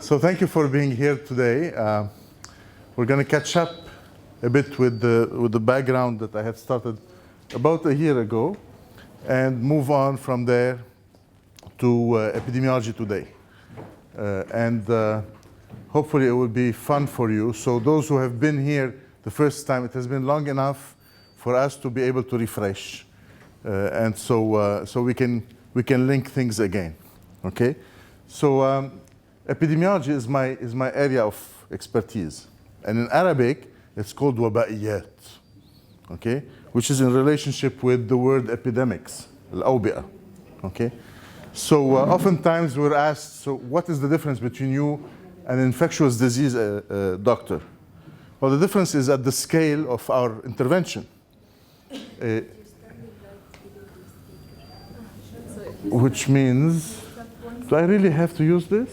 So thank you for being here today. We're going to catch up a bit with the background that I had started about a year ago and move on from there to epidemiology today. Hopefully it will be fun for you. So those who have been here the first time, it has been long enough for us to be able to refresh. So we can link things again, okay? So epidemiology is my area of expertise. And in Arabic, it's called waba'iyat, okay? Which is in relationship with the word epidemics, al-awbi'a, okay? So oftentimes we're asked, so what is the difference between you and an infectious disease doctor? Well, the difference is at the scale of our intervention. Which means, do I really have to use this?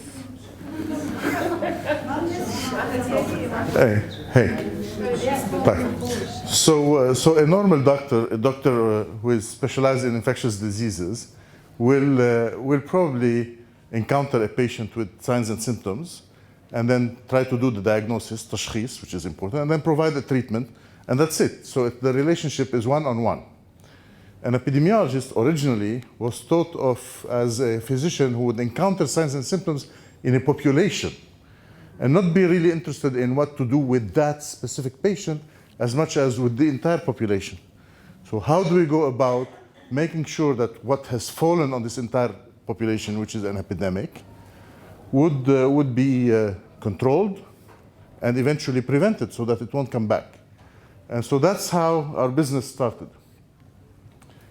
Hey. So a normal doctor, a doctor who is specialized in infectious diseases, will probably encounter a patient with signs and symptoms, and then try to do the diagnosis, tashkhis, which is important, and then provide a treatment, and that's it. So the relationship is one-on-one. An epidemiologist originally was thought of as a physician who would encounter signs and symptoms in a population and not be really interested in what to do with that specific patient as much as with the entire population. So how do we go about making sure that what has fallen on this entire population, which is an epidemic, would be controlled and eventually prevented so that it won't come back? And so that's how our business started.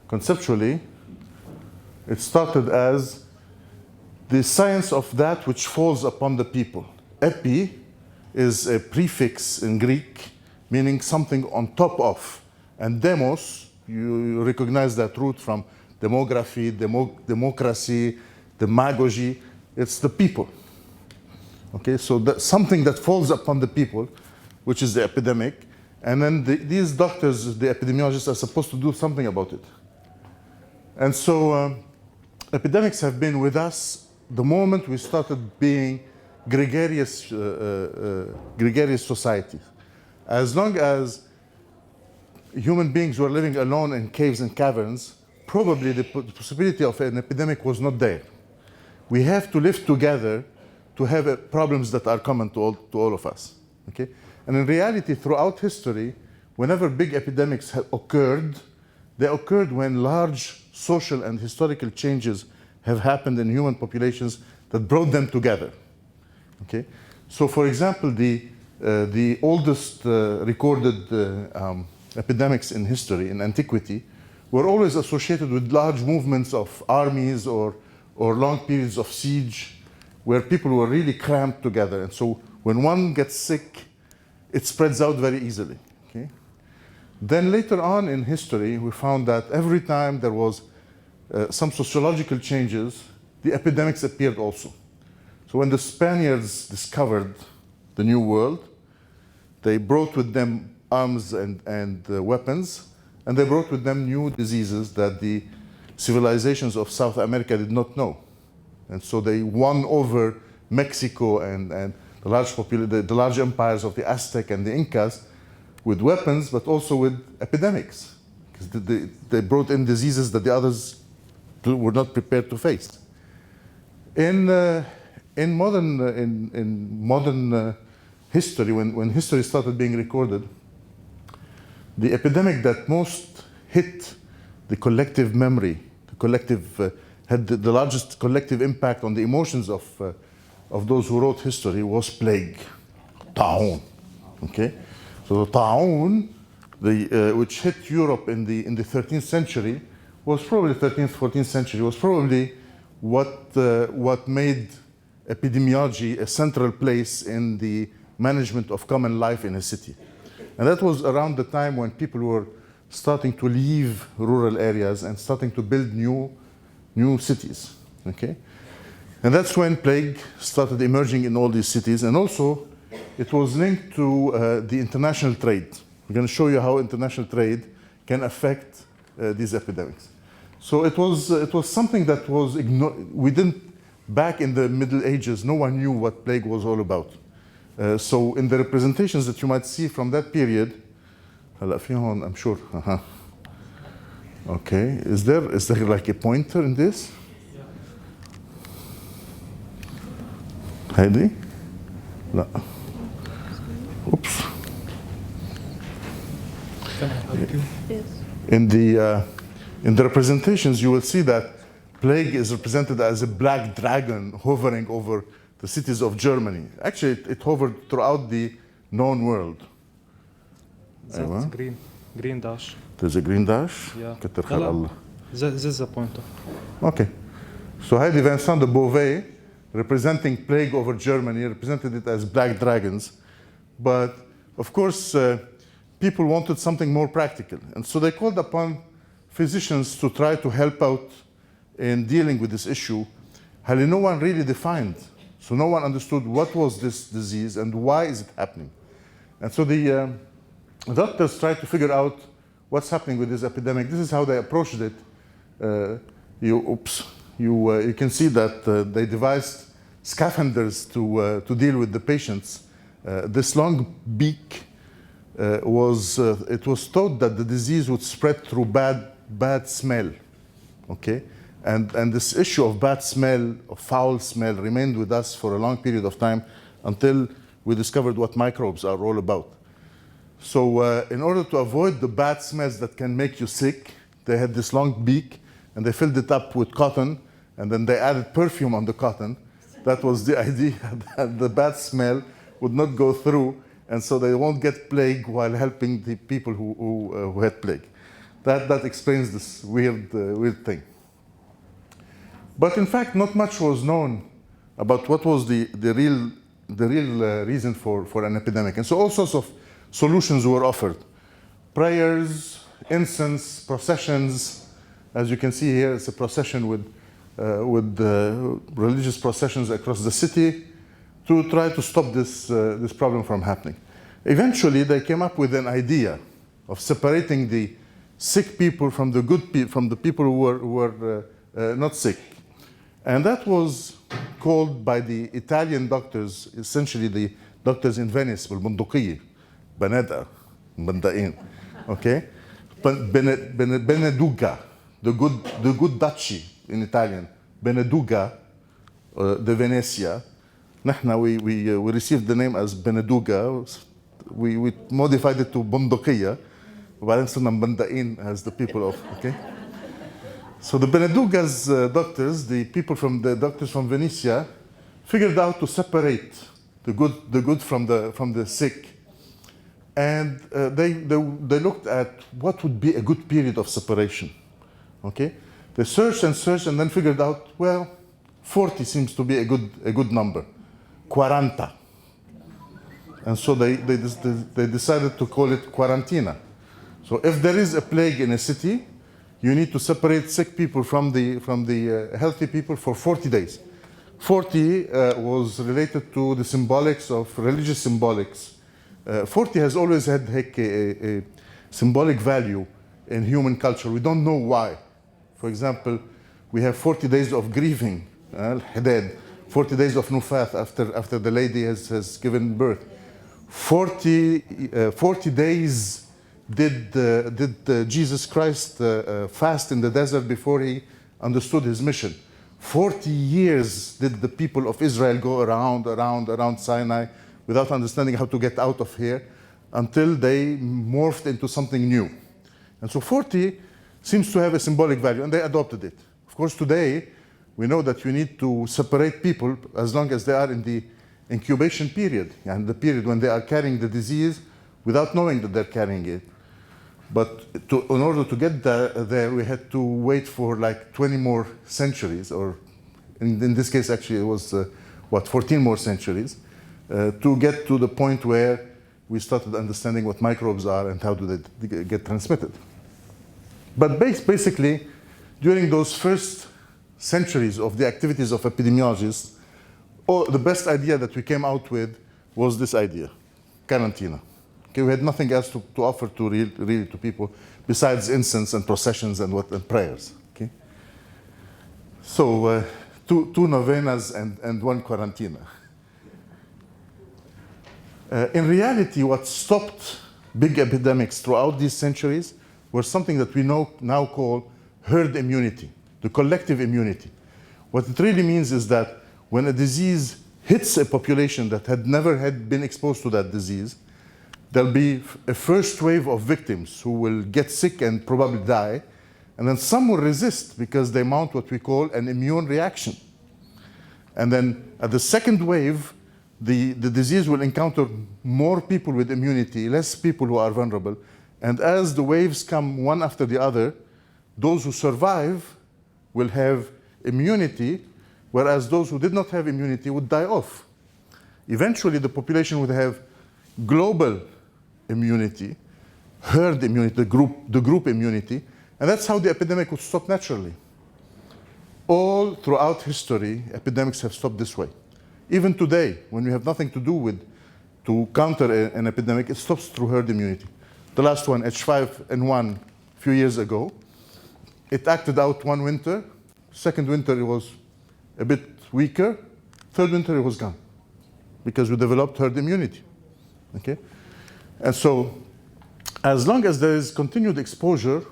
Conceptually, it started as the science of that which falls upon the people. Epi is a prefix in Greek, meaning something on top of. And demos, you recognize that root from demography, democracy, demagogy. It's the people. Okay, so that's something that falls upon the people, which is the epidemic. And then these doctors, the epidemiologists, are supposed to do something about it. And so epidemics have been with us the moment we started being gregarious societies. As long as human beings were living alone in caves and caverns, probably the possibility of an epidemic was not there. We have to live together to have problems that are common to all of us. Okay? And in reality, throughout history, whenever big epidemics have occurred, they occurred when large social and historical changes have happened in human populations that brought them together. Okay? So for example, the oldest recorded epidemics in history, in antiquity, were always associated with large movements of armies or long periods of siege where people were really cramped together. And so when one gets sick, it spreads out very easily. Okay? Then later on in history, we found that every time there was some sociological changes, the epidemics appeared also. So when the Spaniards discovered the New World, they brought with them arms and weapons, and they brought with them new diseases that the civilizations of South America did not know. And so they won over Mexico and the large empires of the Aztec and the Incas with weapons, but also with epidemics, because they brought in diseases that the others were not prepared to face. In modern history, when history started being recorded, the epidemic that most hit the collective memory, had the largest collective impact on the emotions of those who wrote history was plague, ta'un. Okay, so the ta'un, which hit Europe in the 13th century, was probably 13th, 14th century, was probably what made epidemiology a central place in the management of common life in a city. And that was around the time when people were starting to leave rural areas and starting to build new cities. Okay? And that's when plague started emerging in all these cities. And also, it was linked to the international trade. We're going to show you how international trade can affect these epidemics. So it was something that was ignored. back in the Middle Ages, no one knew what plague was all about. So in the representations that you might see from that period, I'm sure. Okay, is there like a pointer in this? Heidi? No. Oops. Can I help you? Yes. In the representations, you will see that plague is represented as a black dragon hovering over the cities of Germany. Actually, it hovered throughout the known world. That's green dash. There's a green dash. Yeah. كتر خير الله. This is the pointer. Okay. So Heidi Vincent de Beauvais, representing plague over Germany, represented it as black dragons. But of course, people wanted something more practical. And so they called upon physicians to try to help out in dealing with this issue. Hardly no one really defined. So no one understood what was this disease and why is it happening. And so the doctors tried to figure out what's happening with this epidemic. This is how they approached it. You can see that they devised scaphanders to deal with the patients. This long beak it was thought that the disease would spread through bad smell. Okay, and this issue of bad smell, of foul smell, remained with us for a long period of time until we discovered what microbes are all about. So in order to avoid the bad smells that can make you sick, they had this long beak and they filled it up with cotton and then they added perfume on the cotton. That was the idea, that the bad smell would not go through and so they won't get plague while helping the people who had plague. That explains this weird thing. But in fact, not much was known about what was the real reason for an epidemic. And so all sorts of solutions were offered. Prayers, incense, processions. As you can see here, it's a procession with religious processions across the city to try to stop this problem from happening. Eventually, they came up with an idea of separating the sick people from the from the people who were not sick. And that was called by the Italian doctors, essentially the doctors in Venice, بالبندقية. Beneda, Bendain, okay? Beneduga, the good duchy in Italian, Beneduga de Venezia. We received the name as Beneduga. We modified it to Bondokia. وبعدين صرنا Bendain as the people of, okay? So the Beneduga's doctors, the doctors from Venezia, figured out to separate the good from the sick. And they looked at what would be a good period of separation. Okay, they searched and then figured out, well, 40 seems to be a good number, 40. And so they decided to call it quarantina. So if there is a plague in a city, you need to separate sick people from the healthy people for 40 days. 40 was related to the symbolics of religious symbolics. 40 has always had a symbolic value in human culture. We don't know why. For example, we have 40 days of grieving, 40 days of Nufat after the lady has given birth. 40 days did Jesus Christ fast in the desert before he understood his mission. 40 years did the people of Israel go around Sinai without understanding how to get out of here until they morphed into something new. And so 40 seems to have a symbolic value, and they adopted it. Of course, today, we know that you need to separate people as long as they are in the incubation period, and the period when they are carrying the disease without knowing that they're carrying it. But in order to get there, we had to wait for like 20 more centuries, or in this case, actually, it was, 14 more centuries, to get to the point where we started understanding what microbes are and how do they get transmitted. But basically, during those first centuries of the activities of epidemiologists, the best idea that we came out with was this idea, quarantina. Okay, we had nothing else to offer to really to people besides incense and processions and prayers. Okay, so two novenas and one quarantina. In reality, what stopped big epidemics throughout these centuries was something that we now call herd immunity, the collective immunity. What it really means is that when a disease hits a population that had never been exposed to that disease, there'll be a first wave of victims who will get sick and probably die, and then some will resist because they mount what we call an immune reaction. And then at the second wave, the disease will encounter more people with immunity, less people who are vulnerable. And as the waves come one after the other, those who survive will have immunity, whereas those who did not have immunity would die off. Eventually, the population would have global immunity, herd immunity, the group immunity, and that's how the epidemic would stop naturally. All throughout history, epidemics have stopped this way. Even today, when we have nothing to do to counter an epidemic, it stops through herd immunity. The last one, H5N1, a few years ago, it acted out one winter. Second winter, it was a bit weaker. Third winter, it was gone because we developed herd immunity. Okay? And so, as long as there is continued exposure,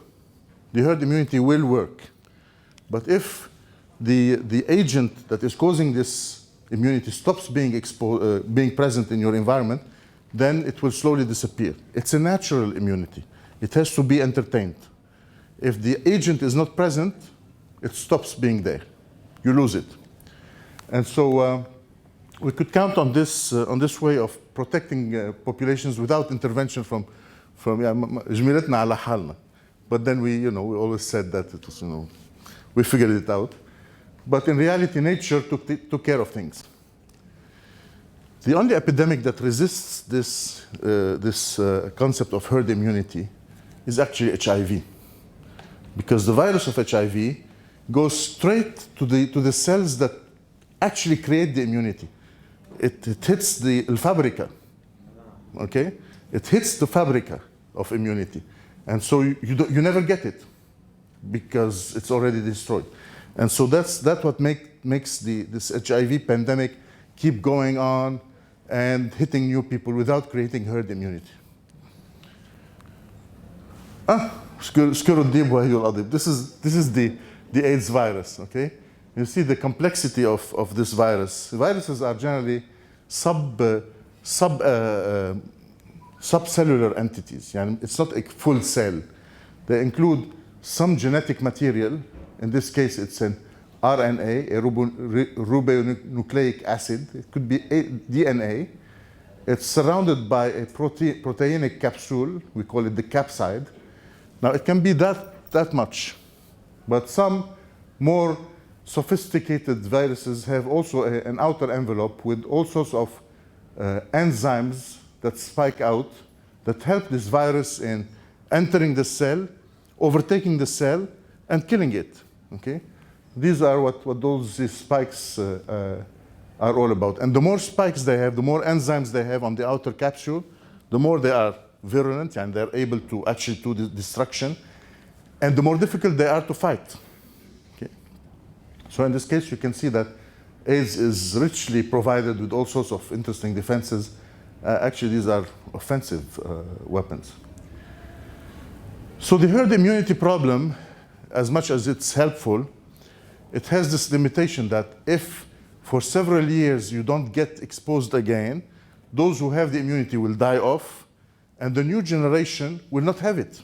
the herd immunity will work. But if the agent that is causing this immunity stops being present in your environment, then it will slowly disappear. It's a natural immunity. It has to be entertained. If the agent is not present, it stops being there. You lose it. And so we could count on this way of protecting populations without intervention from جميلتنا على حالنا. But then we always said that it was, we figured it out. But in reality, nature took care of things. The only epidemic that resists this concept of herd immunity is actually HIV. Because the virus of HIV goes straight to the cells that actually create the immunity. It hits the fabrica, okay? It hits the fabrica of immunity. And so you never get it because it's already destroyed. And so that's what makes this HIV pandemic keep going on and hitting new people without creating herd immunity. This is the AIDS virus, okay? You see the complexity of this virus. Viruses are generally subcellular entities. It's not a full cell. They include some genetic material. In this case, it's an RNA, a ribonucleic acid. It could be DNA. It's surrounded by a proteinic capsule. We call it the capsid. Now, it can be that much. But some more sophisticated viruses have also an outer envelope with all sorts of enzymes that spike out that help this virus in entering the cell, overtaking the cell, and killing it. Okay? These are what these spikes are all about. And the more spikes they have, the more enzymes they have on the outer capsule, the more they are virulent and they're able to actually do the destruction, and the more difficult they are to fight. Okay? So in this case, you can see that AIDS is richly provided with all sorts of interesting defenses. Actually, these are offensive weapons. So the herd immunity problem, as much as it's helpful, it has this limitation that if for several years you don't get exposed again, those who have the immunity will die off, and the new generation will not have it.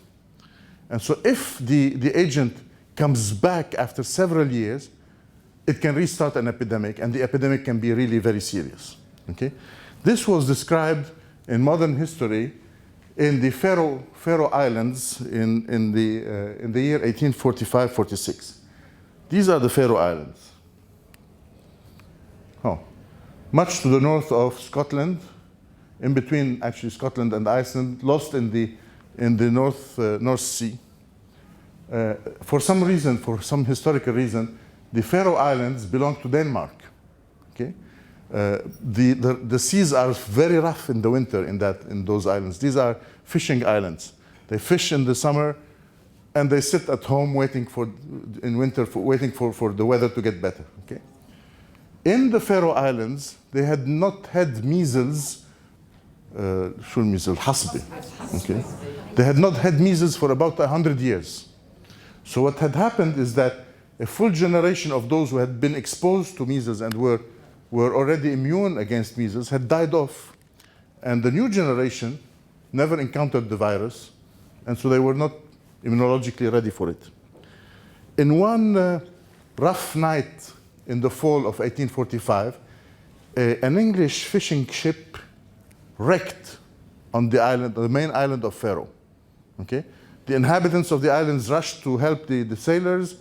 And so if the agent comes back after several years, it can restart an epidemic, and the epidemic can be really very serious. Okay? This was described in modern history in the Faroe Islands in the year 1845-46. These are the Faroe Islands. Much to the north of Scotland, in between actually Scotland and Iceland, lost in the North Sea. For some reason, for some historical reason, the Faroe Islands belong to Denmark. Okay? The seas are very rough in the winter in those islands. These are fishing islands. They fish in the summer, and they sit at home waiting in winter for the weather to get better. Okay? In the Faroe Islands, they had not had measles, شو الميزل؟ حصبة. Okay? They had not had measles for about 100 years. So what had happened is that a full generation of those who had been exposed to measles and were already immune against measles had died off. And the new generation never encountered the virus, and so they were not immunologically ready for it. In one rough night in the fall of 1845, an English fishing ship wrecked on the island, the main island of Faroe. Okay? The inhabitants of the islands rushed to help the sailors,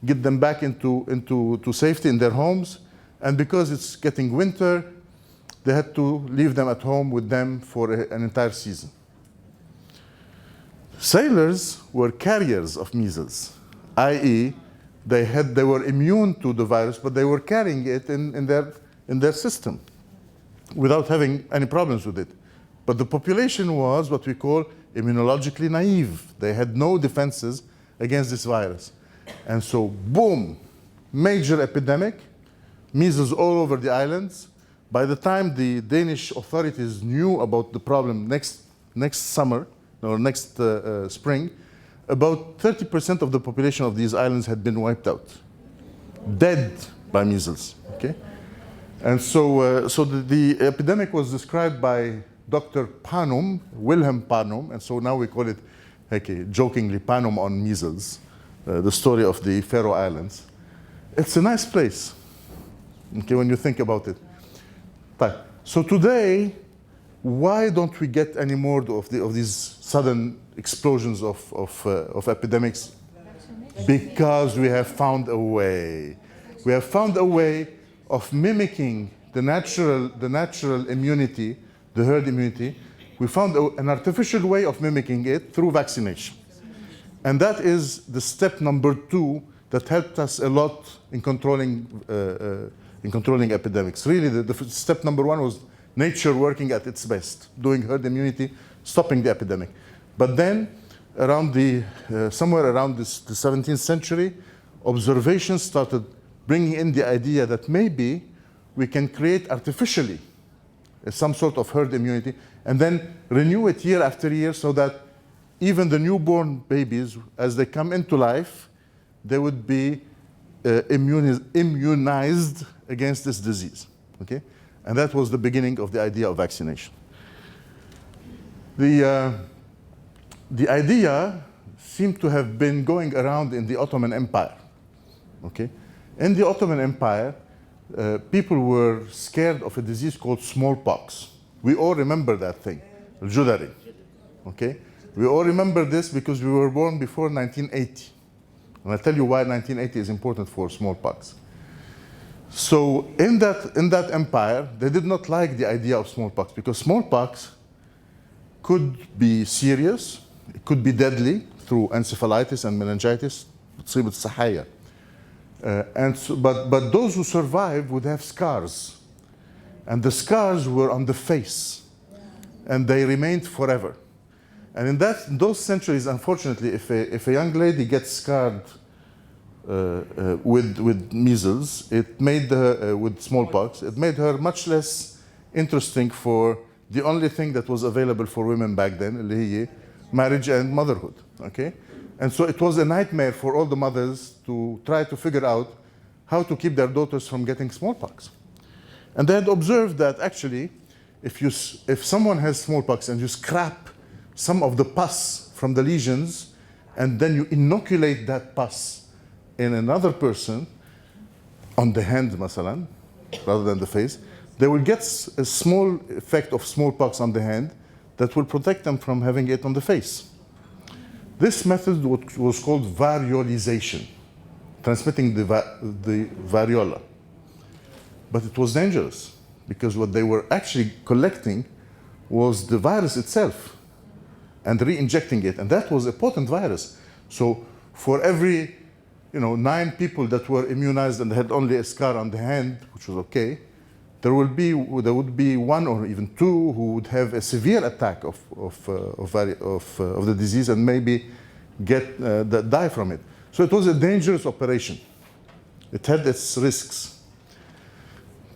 get them back into safety in their homes, and because it's getting winter, they had to leave them at home with them for an entire season. Sailors were carriers of measles, i.e., they were immune to the virus, but they were carrying it in their system without having any problems with it. But the population was what we call immunologically naive. They had no defenses against this virus. And so, boom, major epidemic, measles all over the islands. By the time the Danish authorities knew about the problem next summer, or next spring, about 30% of the population of these islands had been wiped out, dead by measles. Okay? And so, the epidemic was described by Dr. Panum, Wilhelm Panum, and so now we call it, okay, jokingly, Panum on measles, the story of the Faroe Islands. It's a nice place, okay, when you think about it. So today, why don't we get any more of these sudden explosions of epidemics? Because we have found a way. We have found a way of mimicking the natural immunity, the herd immunity. We found an artificial way of mimicking it through vaccination. And that is the step number 2 that helped us a lot in controlling epidemics. Really, the step number 1 was nature working at its best, doing herd immunity, stopping the epidemic. But then, somewhere around the 17th century, observations started bringing in the idea that maybe we can create artificially some sort of herd immunity and then renew it year after year so that even the newborn babies, as they come into life, they would be immunized against this disease. Okay? And that was the beginning of the idea of vaccination. The idea seemed to have been going around in the Ottoman Empire. Okay? In the Ottoman Empire, people were scared of a disease called smallpox. We all remember that thing, al-Judari. Okay? We all remember this because we were born before 1980. And I'll tell you why 1980 is important for smallpox. So in that empire, they did not like the idea of smallpox because smallpox could be serious, it could be deadly through encephalitis and meningitis, but those who survived would have scars. And the scars were on the face, and they remained forever. And in those centuries, unfortunately, if a young lady gets scarred with measles, it made her, with smallpox, it made her much less interesting for the only thing that was available for women back then, اللي هي marriage and motherhood. Okay? And so it was a nightmare for all the mothers to try to figure out how to keep their daughters from getting smallpox. And they had observed that actually, if someone has smallpox and you scrap some of the pus from the lesions, and then you inoculate that pus in another person, on the hand, masalan, rather than the face, they will get a small effect of smallpox on the hand that will protect them from having it on the face. This method was called variolization, transmitting the variola. But it was dangerous because what they were actually collecting was the virus itself and re-injecting it. And that was a potent virus. So for every 9 people that were immunized and had only a scar on the hand, which was okay, there would be 1 or even 2 who would have a severe attack of the disease and maybe die from it. So it was a dangerous operation. It had its risks.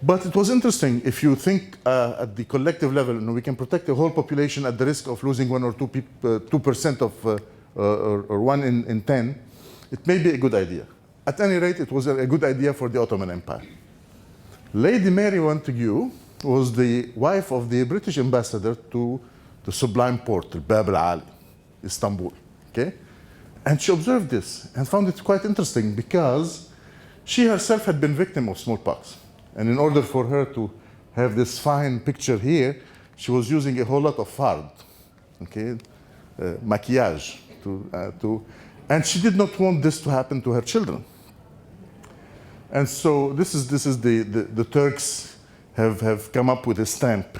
But it was interesting, if you think at the collective level, we can protect the whole population at the risk of losing 1 or 2% of, or 1 in 10, it may be a good idea. At any rate, it was a good idea for the Ottoman Empire. Lady Mary Montagu was the wife of the British ambassador to the Sublime Porte, Bab al-Ali, Istanbul, okay? And she observed this and found it quite interesting because she herself had been victim of smallpox. And in order for her to have this fine picture here, she was using a whole lot of fard, okay, maquillage, and she did not want this to happen to her children. And so this is the Turks have come up with a stamp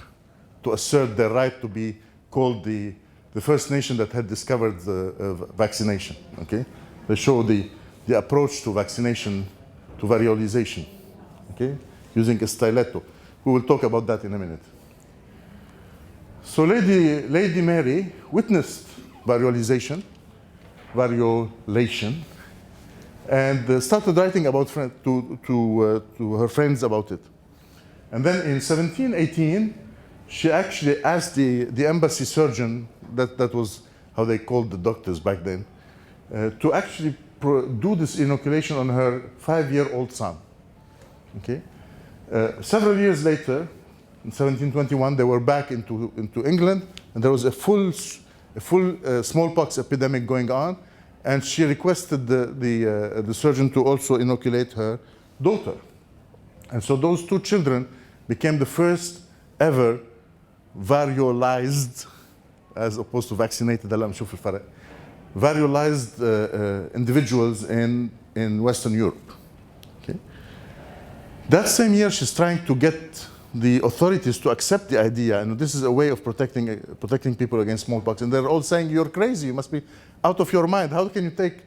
to assert their right to be called the first nation that had discovered the vaccination, okay? They show the approach to vaccination, to variolization, okay? Using a stiletto. We will talk about that in a minute. So Lady Mary witnessed variolation, and started writing about to her friends about it. And then in 1718, she actually asked the embassy surgeon, that was how they called the doctors back then, to actually do this inoculation on her 5-year-old son. Okay? Several years later, in 1721, they were back into England, and there was a full smallpox epidemic going on, and she requested the surgeon to also inoculate her daughter. And so those 2 children became the first ever variolized, as opposed to vaccinated, variolized individuals in Western Europe. Okay? That same year, she's trying to get the authorities to accept the idea, and this is a way of protecting people against smallpox. And they're all saying, you're crazy, you must be out of your mind. How can you take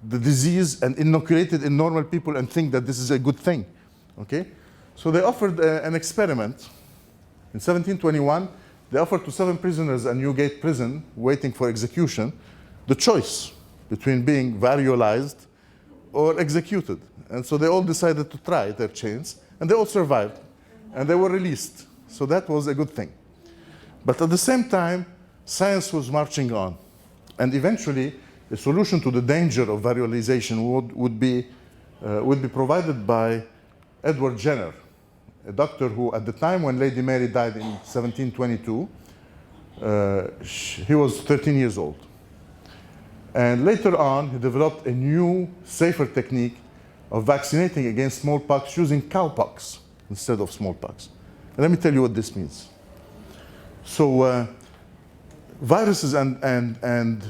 the disease and inoculate it in normal people and think that this is a good thing? Okay? So they offered an experiment. In 1721, they offered to 7 prisoners at Newgate prison waiting for execution the choice between being variolized or executed. And so they all decided to try their chance, and they all survived, and they were released. So that was a good thing. But at the same time, science was marching on, and eventually a solution to the danger of variolization would be provided by Edward Jenner, a doctor who, at the time when Lady Mary died in 1722, he was 13 years old. And later on, he developed a new, safer technique of vaccinating against smallpox using cowpox instead of smallpox. And let me tell you what this means. So viruses and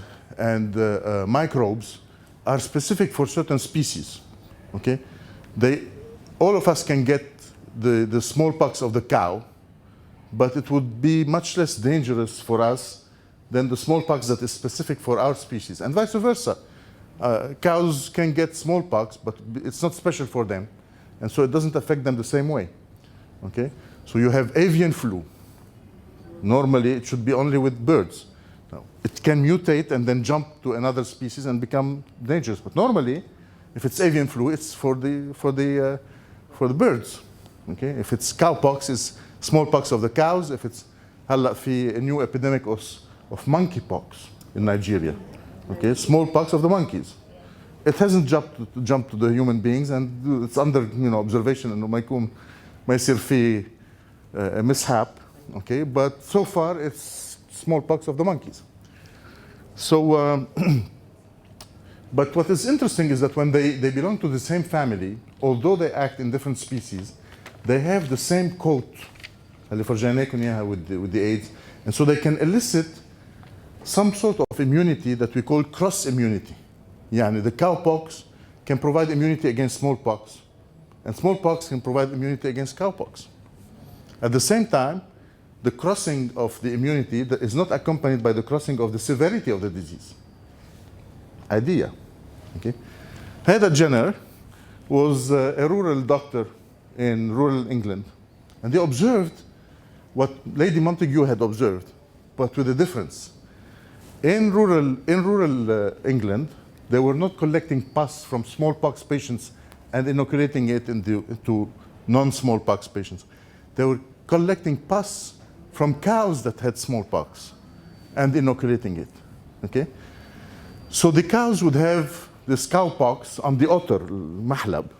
microbes are specific for certain species. Okay, all of us can get the smallpox of the cow, but it would be much less dangerous for us than the smallpox that is specific for our species, and vice versa. Cows can get smallpox, but it's not special for them, and so it doesn't affect them the same way. Okay, so you have avian flu. Normally, it should be only with birds. Now, it can mutate and then jump to another species and become dangerous. But normally, if it's avian flu, it's for the birds. Okay, if it's cowpox, it's smallpox of the cows. If it's هلا في a new epidemic of monkeypox in Nigeria. Okay, smallpox of the monkeys. It hasn't jumped to the human beings, and it's under observation, and ما يصير فيه a mishap. Okay, but so far it's smallpox of the monkeys. So, but what is interesting is that when they belong to the same family, although they act in different species, they have the same coat with the AIDS, and so they can elicit some sort of immunity that we call cross immunity. Yani the cowpox can provide immunity against smallpox, and smallpox can provide immunity against cowpox. At the same time, the crossing of the immunity is not accompanied by the crossing of the severity of the disease. Idea. Okay? Hedda Jenner was a rural doctor in rural England, and they observed what Lady Montagu had observed, but with a difference. In rural England, they were not collecting pus from smallpox patients and inoculating it into non-smallpox patients. They were collecting pus from cows that had smallpox and inoculating it, okay? So the cows would have this cowpox on the otter, mahlab,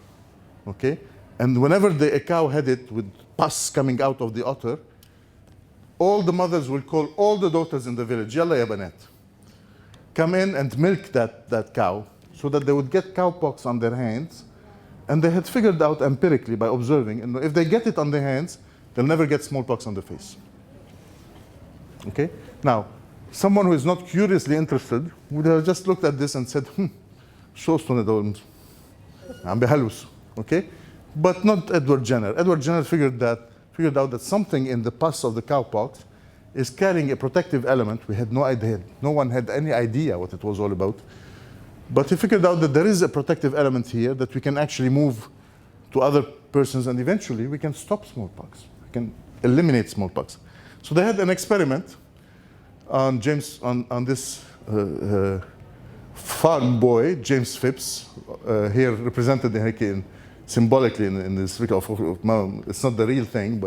okay? And whenever a cow had it with pus coming out of the otter, all the mothers will call all the daughters in the village, yalla ya banat, come in and milk that cow so that they would get cowpox on their hands. And they had figured out empirically by observing, and if they get it on their hands, they'll never get smallpox on the face. Okay? Now, someone who is not curiously interested would have just looked at this and said, شو أصلاً هدول عم بيهلوسوا, okay? But not Edward Jenner. Edward Jenner figured out that something in the pus of the cowpox is carrying a protective element. We had no idea. No one had any idea what it was all about. But he figured out that there is a protective element here that we can actually move to other persons, and eventually we can stop smallpox. We can eliminate smallpox. So they had an experiment on this farm boy, James Phipps, here represented symbolically in this video. It's not the real thing,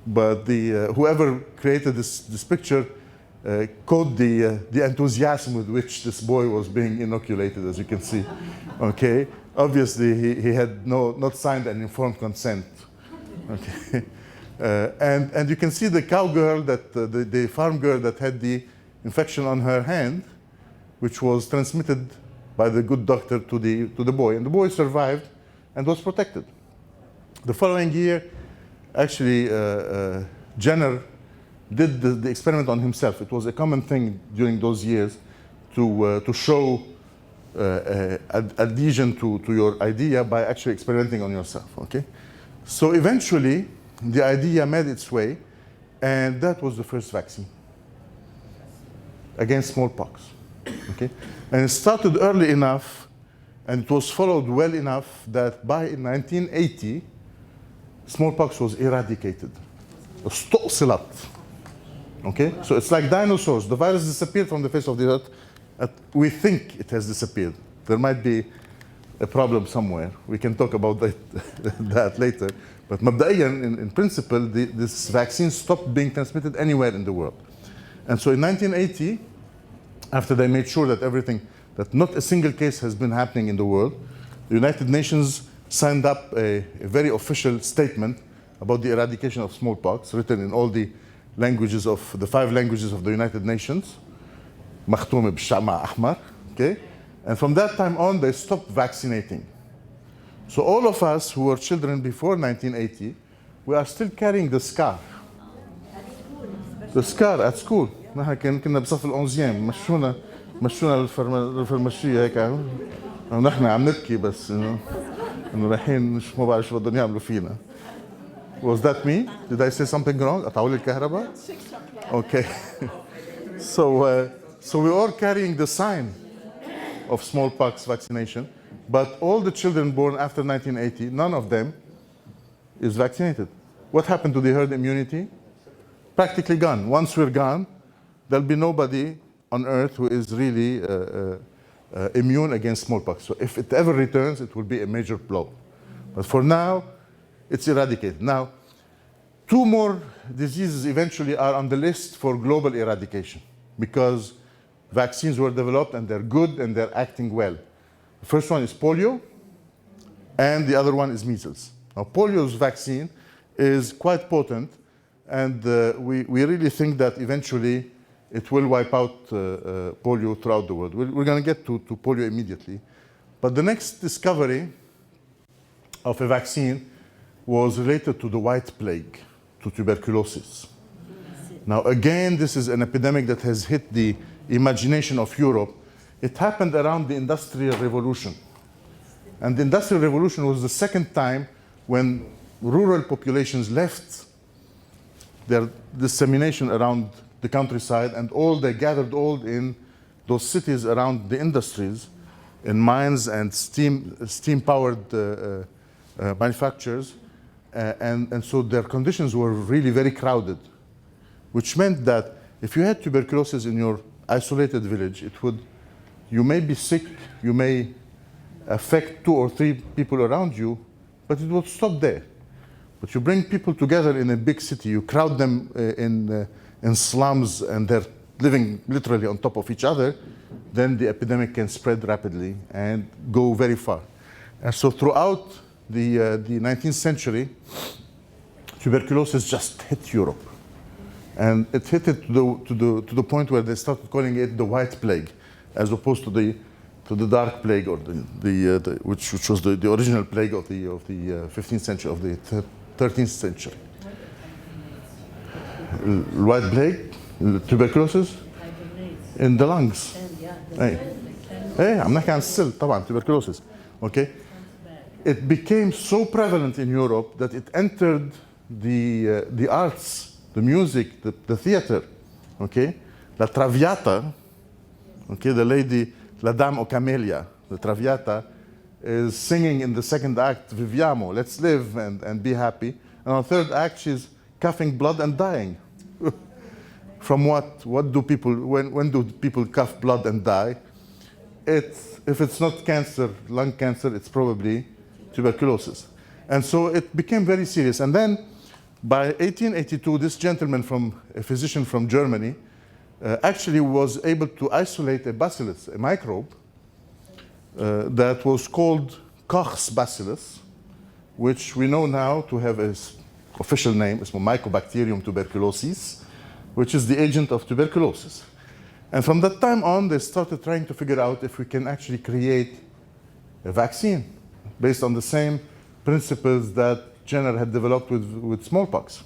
but the whoever created this picture caught the enthusiasm with which this boy was being inoculated, as you can see. Okay, obviously he had not signed an informed consent. Okay, and you can see the cowgirl the farm girl that had the infection on her hand, which was transmitted by the good doctor to the boy, and the boy survived and was protected. The following year, actually, Jenner did the experiment on himself. It was a common thing during those years to show adhesion to your idea by actually experimenting on yourself, okay? So eventually, the idea made its way, and that was the first vaccine against smallpox, okay? And it started early enough, and it was followed well enough that by 1980, smallpox was eradicated. استؤصلت. Okay, so it's like dinosaurs. The virus disappeared from the face of the earth. We think it has disappeared. There might be a problem somewhere. We can talk about that later. But مبدئيا, in principle, this vaccine stopped being transmitted anywhere in the world. And so in 1980, after they made sure that not a single case has been happening in the world, the United Nations signed up a very official statement about the eradication of smallpox, written in all the languages of the 5 languages of the United Nations, مختومة بالشمع أحمر, okay? And from that time on, they stopped vaccinating. So all of us who were children before 1980, we are still carrying the scar. The scar at school. نحن كنا بصف الأونزيام مشونا للفرمشية هيك ونحن عم نبكي بس إنه رايحين مش ما بعرف شو بدهم يعملوا فينا. Was that me? Did I say something wrong? قطعوا لي الكهرباء? Okay. So we're all carrying the sign of smallpox vaccination, but all the children born after 1980, none of them is vaccinated. What happened to the herd immunity? Practically gone. Once we're gone, there'll be nobody on earth who is really immune against smallpox. So if it ever returns, it will be a major blow. But for now, it's eradicated. Now, 2 more diseases eventually are on the list for global eradication because vaccines were developed and they're good and they're acting well. The first one is polio, and the other one is measles. Now, polio's vaccine is quite potent, and we really think that eventually it will wipe out polio throughout the world. We're going to get to polio immediately. But the next discovery of a vaccine was related to the white plague, to tuberculosis. Now, again, this is an epidemic that has hit the imagination of Europe. It happened around the Industrial Revolution. And the Industrial Revolution was the second time when rural populations left their dissemination around the countryside, and they gathered all in those cities around the industries, in mines and steam-powered manufacturers. And so their conditions were really very crowded, which meant that if you had tuberculosis in your isolated village, you may be sick, you may affect 2 or 3 people around you, but it would stop there. But you bring people together in a big city, you crowd them in slums, and they're living literally on top of each other, then the epidemic can spread rapidly and go very far. And so throughout the 19th century, tuberculosis just hit Europe. And it hit it to the point where they started calling it the white plague, as opposed to the dark plague, or which was the original plague of the 15th century, of the 13th century. White plague, tuberculosis in the lungs. Hey, I'm not going to sell طبعا tuberculosis. Okay, it became so prevalent in Europe that it entered the arts, the music, the theater. Okay, La Traviata. Okay, the lady, La Dame o Camellia, the Traviata, is singing in the second act, Viviamo, let's live and be happy. And on the third act, she's coughing blood and dying. From what? What do people, when do people cough blood and die? If it's not cancer, lung cancer, it's probably tuberculosis. And so it became very serious. And then by 1882, this gentleman, a physician from Germany, actually was able to isolate a bacillus, a microbe, that was called Koch's bacillus, which we know now to have an official name, it's Mycobacterium tuberculosis, which is the agent of tuberculosis. And from that time on, they started trying to figure out if we can actually create a vaccine based on the same principles that Jenner had developed with smallpox.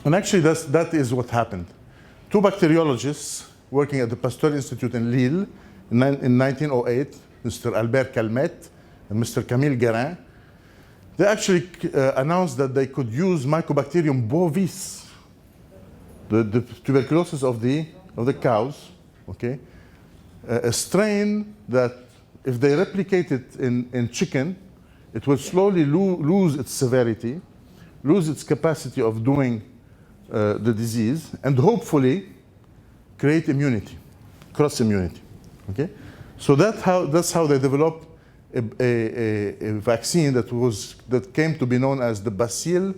And actually, that is what happened. Two bacteriologists working at the Pasteur Institute in Lille in 1908, Mr. Albert Calmette and Mr. Camille Guérin, they actually announced that they could use Mycobacterium bovis, the tuberculosis of the cows, okay? A strain that if they replicate it in chicken, it will slowly lose its severity, lose its capacity of doing the disease, and hopefully create immunity, cross immunity, okay? So that's how they developed a vaccine that came to be known as the Bacille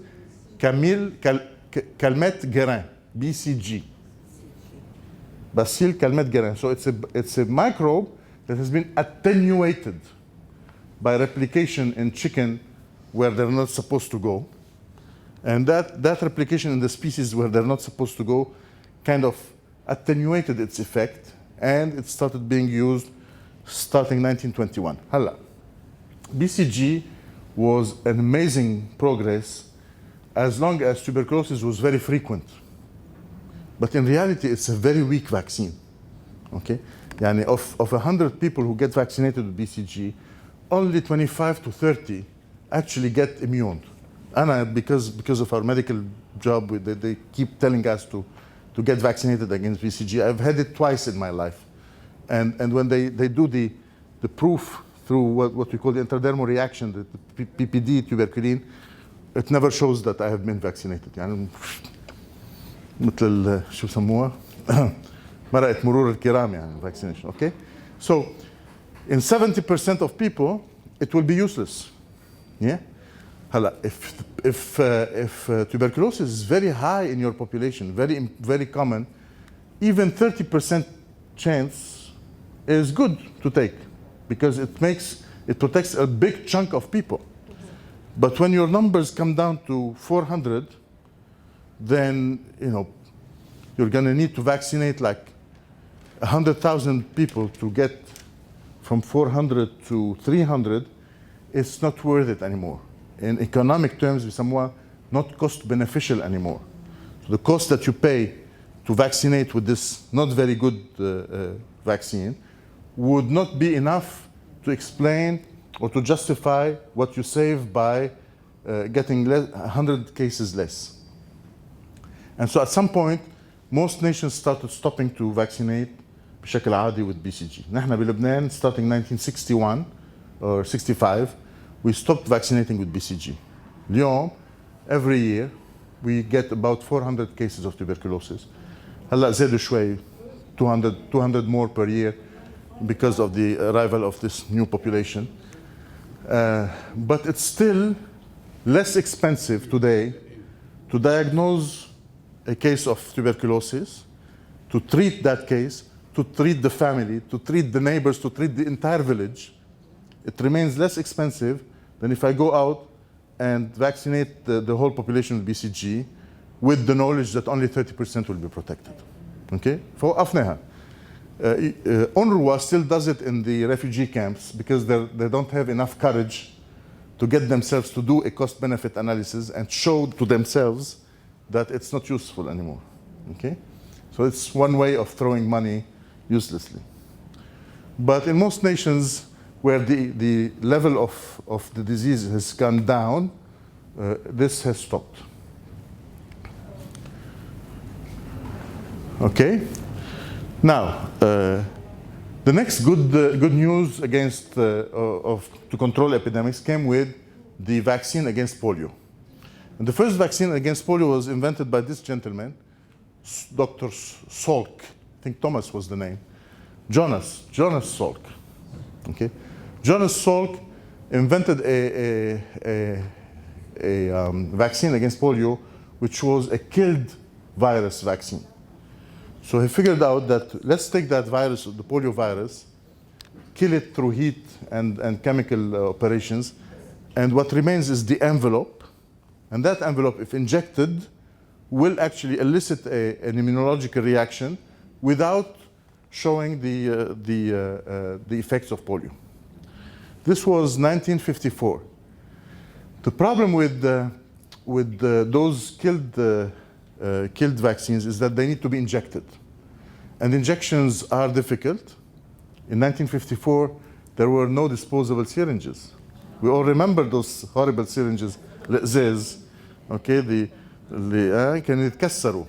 Calmette-Guérin, BCG. Bacille Calmette-Guérin. So it's a microbe that has been attenuated by replication in chicken where they're not supposed to go. And that replication in the species where they're not supposed to go kind of attenuated its effect, and it started being used starting 1921. Hala. BCG was an amazing progress as long as tuberculosis was very frequent. But in reality, it's a very weak vaccine. Okay? Yani of 100 people who get vaccinated with BCG, only 25 to 30 actually get immune. And because of our medical job, they keep telling us to get vaccinated against BCG. I've had it twice in my life. And when they do the proof through what we call the intradermal reaction, the PPD, tuberculin, it never shows that I have been vaccinated. يعني مثل شو سموها مرقة مرور الكرام يعني vaccination. Okay, so in 70% of people it will be useless. Yeah. هلا if tuberculosis is very high in your population, very common, even 30% chance is good to take because it protects a big chunk of people. But when your numbers come down to 400, then you're going to need to vaccinate like 100,000 people to get from 400 to 300. It's not worth it anymore. In economic terms, it's somewhat not cost beneficial anymore. So the cost that you pay to vaccinate with this not very good vaccine would not be enough to explain or to justify what you save by getting 100 cases less. And so at some point, most nations started stopping to vaccinate بشكل عادي with BCG. نحن بلبنان starting 1961 or 65, we stopped vaccinating with BCG. اليوم, every year, we get about 400 cases of tuberculosis. هلا زادوا شوي, 200 more per year because of the arrival of this new population. But it's still less expensive today to diagnose a case of tuberculosis, to treat that case, to treat the family, to treat the neighbors, to treat the entire village. It remains less expensive than if I go out and vaccinate the whole population with BCG with the knowledge that only 30% will be protected. Okay? فوقفناها. UNRWA still does it in the refugee camps because they don't have enough courage to get themselves to do a cost-benefit analysis and show to themselves that it's not useful anymore. Okay? So it's one way of throwing money uselessly. But in most nations where the level of the disease has gone down, this has stopped. Okay? Now, the next good news against to control epidemics came with the vaccine against polio. And the first vaccine against polio was invented by this gentleman, Dr. Salk. I think Thomas was the name. Jonas Salk. Okay? Jonas Salk invented a vaccine against polio, which was a killed virus vaccine. So he figured out that let's take that virus, the polio virus, kill it through heat and chemical operations, and what remains is the envelope. And that envelope, if injected, will actually elicit an immunological reaction without showing the effects of polio. This was 1954. The problem with those killed vaccines is that they need to be injected. And injections are difficult. In 1954, there were no disposable syringes. We all remember those horrible syringes, الإزاز, okay, كانوا يتكسروا.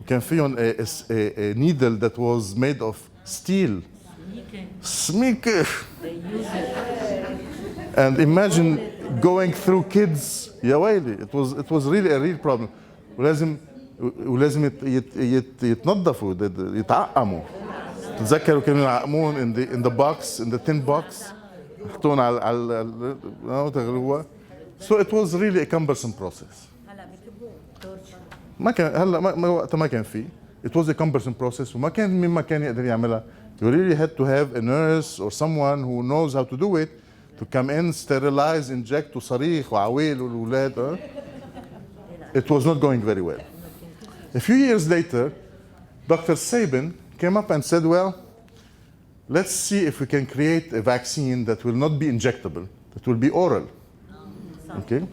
كان فيهم a needle that was made of steel. Smeaker. And imagine going through kids, يا ويلي, it was really a real problem. ولازم يتنظفوا يتعقموا. تتذكروا كانوا يعقمون in the box, in the tin box, يحطون على So it was really a cumbersome process. ما كان هلا وقتها ما كان في. It was a cumbersome process وما كان مين ما كان يقدر يعملها. You really had to have a nurse or someone who knows how to do it to come in, sterilize, inject وصريخ وعويل والولاد. It was not going very well. A few years later, Dr. Sabin came up and said, well, let's see if we can create a vaccine that will not be injectable, that will be oral. Okay?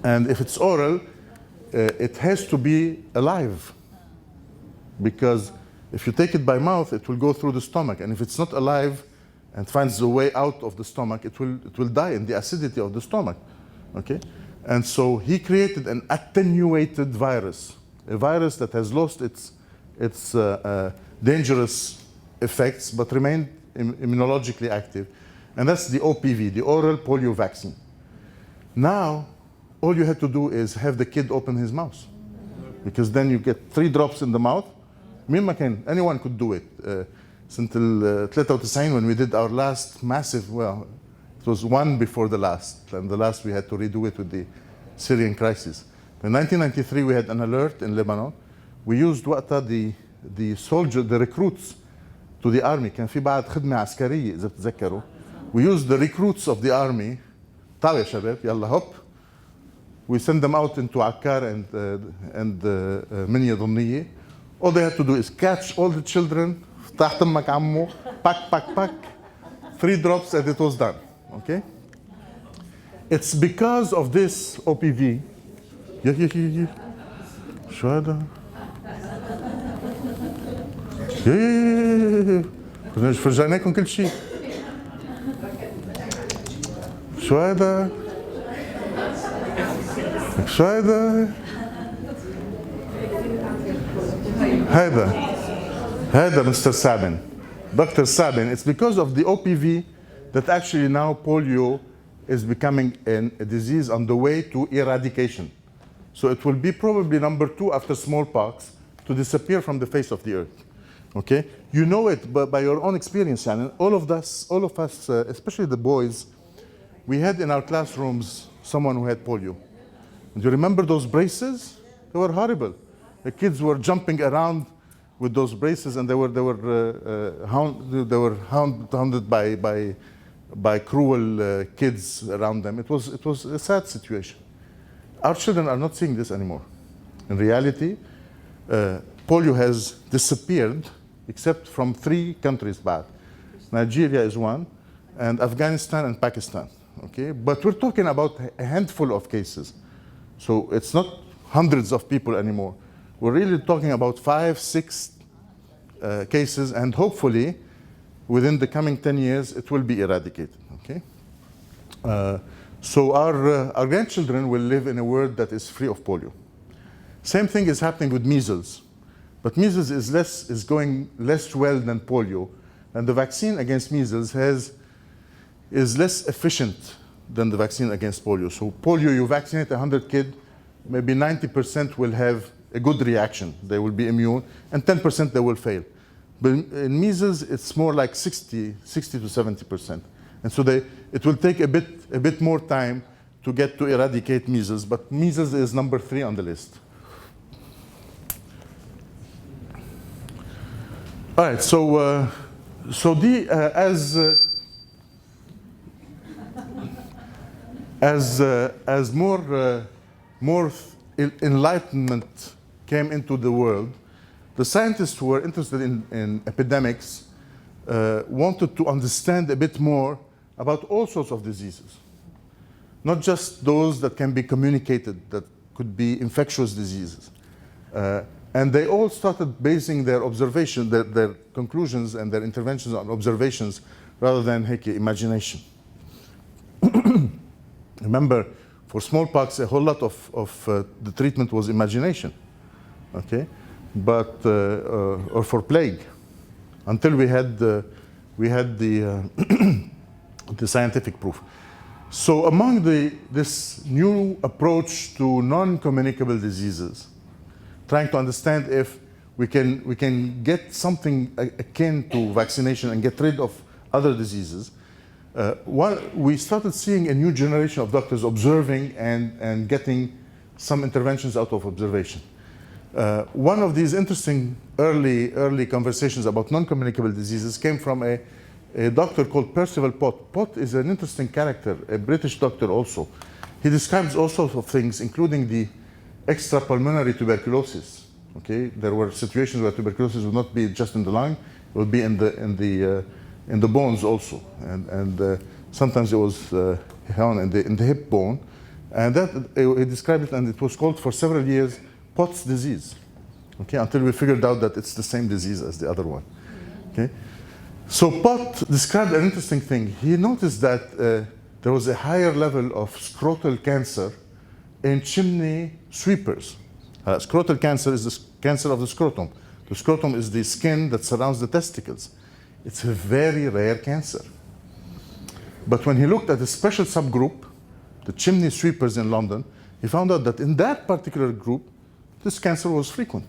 And if it's oral, it has to be alive. Because if you take it by mouth, it will go through the stomach. And if it's not alive and finds the way out of the stomach, it will die in the acidity of the stomach. Okay? And so he created an attenuated virus, a virus that has lost its dangerous effects but remained immunologically active. And that's the OPV, the oral polio vaccine. Now, all you have to do is have the kid open his mouth. Because then you get 3 drops in the mouth. مين ما كان, anyone could do it. سنة ال 93 when we did our last massive, well, it was one before the last, and the last we had to redo it with the Syrian crisis. In 1993 we had an alert in Lebanon. We used وقتها the soldiers, the recruits to the army. كان في بعد خدمة عسكرية إذا بتذكروا. We used the recruits of the army. طاو يا شباب يلا hop. We send them out into Akkar and Minya Dhunniye. All they had to do is catch all the children, تحت أمك عمو, pack, 3 drops and it was done. Okay? It's because of this OPV. شو هذا؟ فرجعناكم كل شيء. شو هذا؟ شو هذا؟ هذا Mr. Sabin. Dr. Sabin, it's because of the OPV that actually now polio is becoming a disease on the way to eradication. So it will be probably number 2 after smallpox to disappear from the face of the earth. Okay? You know it by your own experience, Shannon. All of us, especially the boys, we had in our classrooms someone who had polio. Do you remember those braces? They were horrible. The kids were jumping around with those braces, and they were hounded by cruel kids around them. It was a sad situation. Our children are not seeing this anymore. In reality, polio has disappeared, except from 3 countries back. Nigeria is one, and Afghanistan and Pakistan. Okay, but we're talking about a handful of cases. So it's not hundreds of people anymore. We're really talking about 5, 6 cases, and hopefully within the coming 10 years it will be eradicated. Okay, so our grandchildren will live in a world that is free of polio. Same thing is happening with measles, but measles is going less well than polio, and the vaccine against measles is less efficient than the vaccine against polio. So polio, you vaccinate 100 kids, maybe 90% will have a good reaction. They will be immune, and 10% they will fail. But in measles, it's more like 60 to 70%. And so it will take a bit more time to get to eradicate measles, but measles is number 3 on the list. All right, so as more enlightenment came into the world, the scientists who were interested in epidemics wanted to understand a bit more about all sorts of diseases, not just those that can be communicated, that could be infectious diseases. And they all started basing their observation, their conclusions and their interventions on observations rather than imagination. Remember, for smallpox, a whole lot of the treatment was imagination, okay? But or for plague, until we had the the scientific proof. So among this new approach to non-communicable diseases, trying to understand if we can get something akin to vaccination and get rid of other diseases, we started seeing a new generation of doctors observing and getting some interventions out of observation. One of these interesting early conversations about non-communicable diseases came from a doctor called Percival Pott. Pott is an interesting character, a British doctor also. He describes all sorts of things, including the extrapulmonary tuberculosis. Okay, there were situations where tuberculosis would not be just in the lung; it would be in the bones also, and sometimes it was in the hip bone, and that he described it, and it was called for several years Pott's disease. Okay, until we figured out that it's the same disease as the other one. Okay, so Pott described an interesting thing. He noticed that there was a higher level of scrotal cancer in chimney sweepers. Scrotal cancer is the cancer of the scrotum. The scrotum is the skin that surrounds the testicles. It's a very rare cancer. But when he looked at a special subgroup, the chimney sweepers in London, he found out that in that particular group, this cancer was frequent.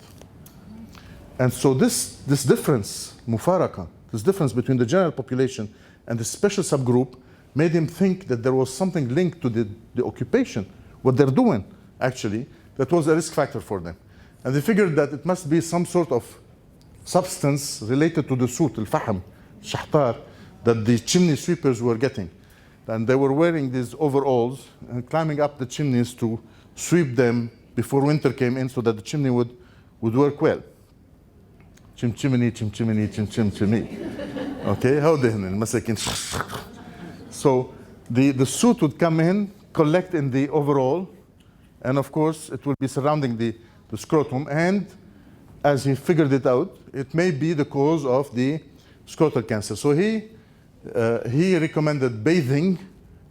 And so this difference, mufaraka, this difference between the general population and the special subgroup made him think that there was something linked to the occupation, what they're doing, actually, that was a risk factor for them. And they figured that it must be some sort of substance related to the soot, al-fahm, shahtar, that the chimney sweepers were getting. And they were wearing these overalls and climbing up the chimneys to sweep them before winter came in so that the chimney would work well. Chim chimney, chim chimney, chim chim chimney. Okay, how they masakin. So the soot would come in, collect in the overall, and of course it will be surrounding the scrotum, and as he figured it out, it may be the cause of the scrotal cancer. So he recommended bathing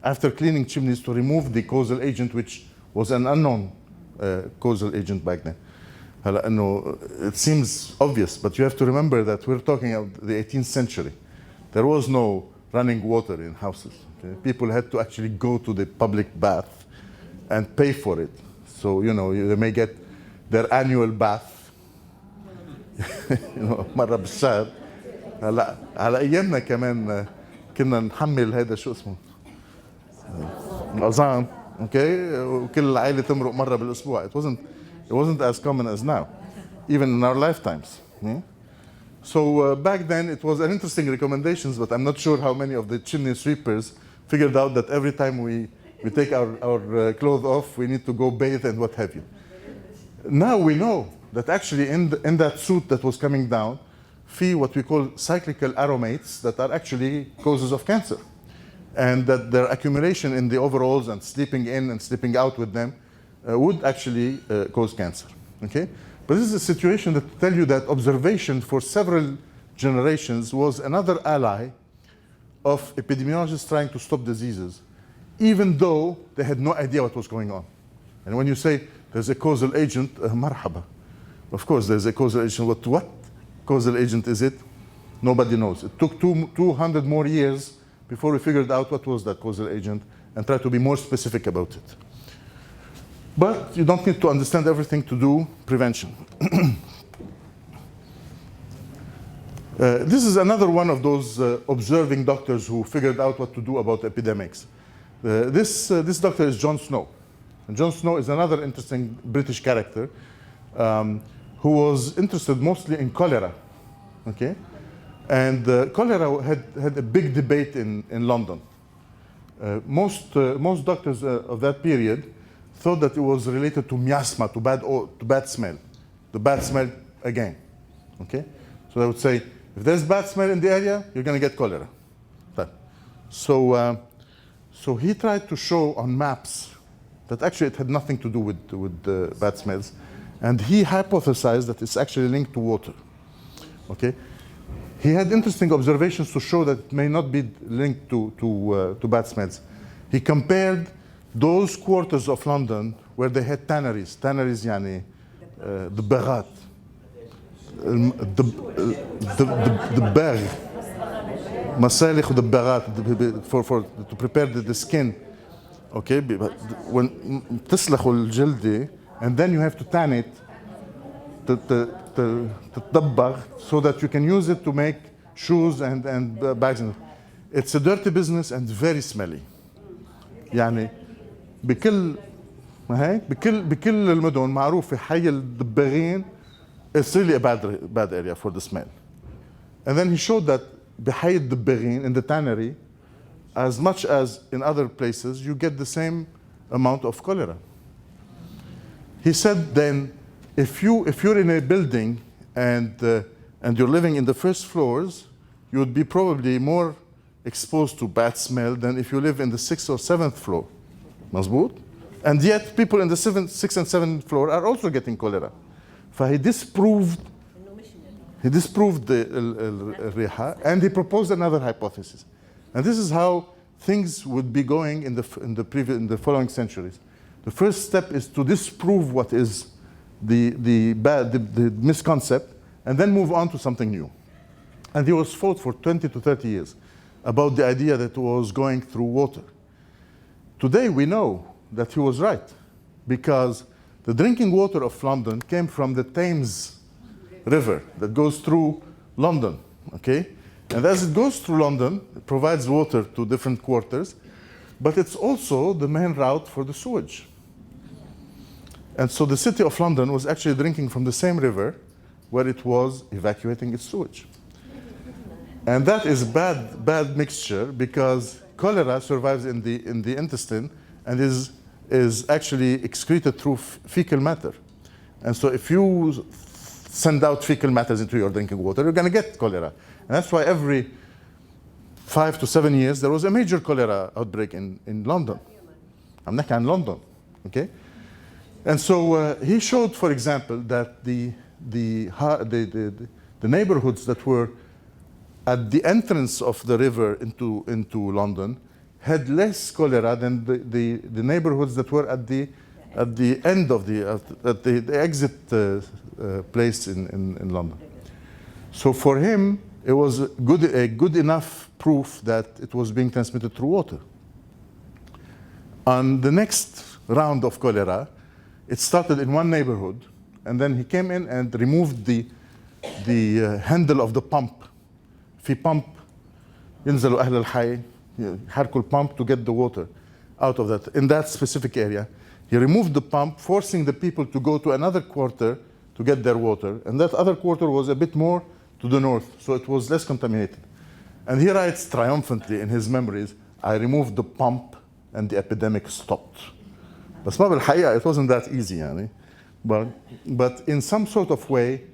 after cleaning chimneys to remove the causal agent, which was an unknown causal agent back then. It seems obvious, but you have to remember that we're talking about the 18th century. There was no running water in houses. Okay? People had to actually go to the public bath and pay for it. So, they may get their annual bath. مرة بالشهر. هلا على ايامنا كمان كنا نحمل هذا شو اسمه العظام Okay, وكل العائلة تمرق مرة بالأسبوع. It wasn't as common as now, even in our lifetimes. Yeah? So back then it was an interesting recommendations, but I'm not sure how many of the chimney sweepers figured out that every time we take our clothes off, we need to go bathe and what have you. Now we know that actually in that soot that was coming down, what we call cyclical aromates that are actually causes of cancer. And that their accumulation in the overalls and sleeping in and sleeping out with them would actually cause cancer. Okay? But this is a situation that tell you that observation for several generations was another ally of epidemiologists trying to stop diseases, even though they had no idea what was going on. And when you say there's a causal agent, marhaba. Of course, there's a causal agent. What causal agent is it? Nobody knows. It took 200 more years before we figured out what was that causal agent and tried to be more specific about it. But you don't need to understand everything to do prevention. This is another one of those observing doctors who figured out what to do about epidemics. This doctor is John Snow. And John Snow is another interesting British character who was interested mostly in cholera. Okay? And cholera had a big debate in London. Most doctors of that period thought that it was related to miasma, to bad smell. The bad smell again. Okay? So they would say, if there's bad smell in the area, you're going to get cholera. So he tried to show on maps that actually it had nothing to do with bad smells. And he hypothesized that it's actually linked to water. Okay? He had interesting observations to show that it may not be linked to bad smells. He compared those quarters of London where they had tanneries يعني دباغات الدباغ مسالخ ودباغات to prepare the skin. Okay, when تسلخوا الجلدة and then you have to tan it تتدبغ so that you can use it to make shoes and bags. It's a dirty business and very smelly. يعني بكل ما هيك بكل المدن معروف في حي الدباغين it's really a bad area for the smell. And then he showed that بحي الدباغين in the tannery, as much as in other places, you get the same amount of cholera. He said then, if you're in a building and you're living in the first floors, you would be probably more exposed to bad smell than if you live in the 6th or 7th floor. مظبوط? And yet people in the 6th and 7th floor are also getting cholera. فهي disproved the الريحة and he proposed another hypothesis. And this is how things would be going in the following centuries. The first step is to disprove what is the misconcept and then move on to something new. And he was fought for 20 to 30 years about the idea that it was going through water. Today we know that he was right because the drinking water of London came from the Thames River that goes through London, okay? And as it goes through London, it provides water to different quarters, but it's also the main route for the sewage. And so the city of London was actually drinking from the same river where it was evacuating its sewage. And that is bad mixture because cholera survives in the intestine and is actually excreted through fecal matter. And so if you send out fecal matters into your drinking water, you're going to get cholera. And that's why every 5 to 7 years there was a major cholera outbreak in London. I'm not in London, okay? And so he showed, for example, that the neighborhoods that were at the entrance of the river into London had less cholera than the neighborhoods that were at the end of the exit place in London. So for him, it was a good enough proof that it was being transmitted through water. On the next round of cholera, it started in one neighborhood, and then he came in and removed the handle of the pump. في pump ينزلوا أهل الحي يحركوا الpump to get the water. out of that, in that specific area. He removed the pump, forcing the people to go to another quarter to get their water. And that other quarter was a bit more to the north, so it was less contaminated. And he writes triumphantly in his memories, I removed the pump and the epidemic stopped. بس ما بالحقيقة it wasn't that easy يعني. But in some sort of way,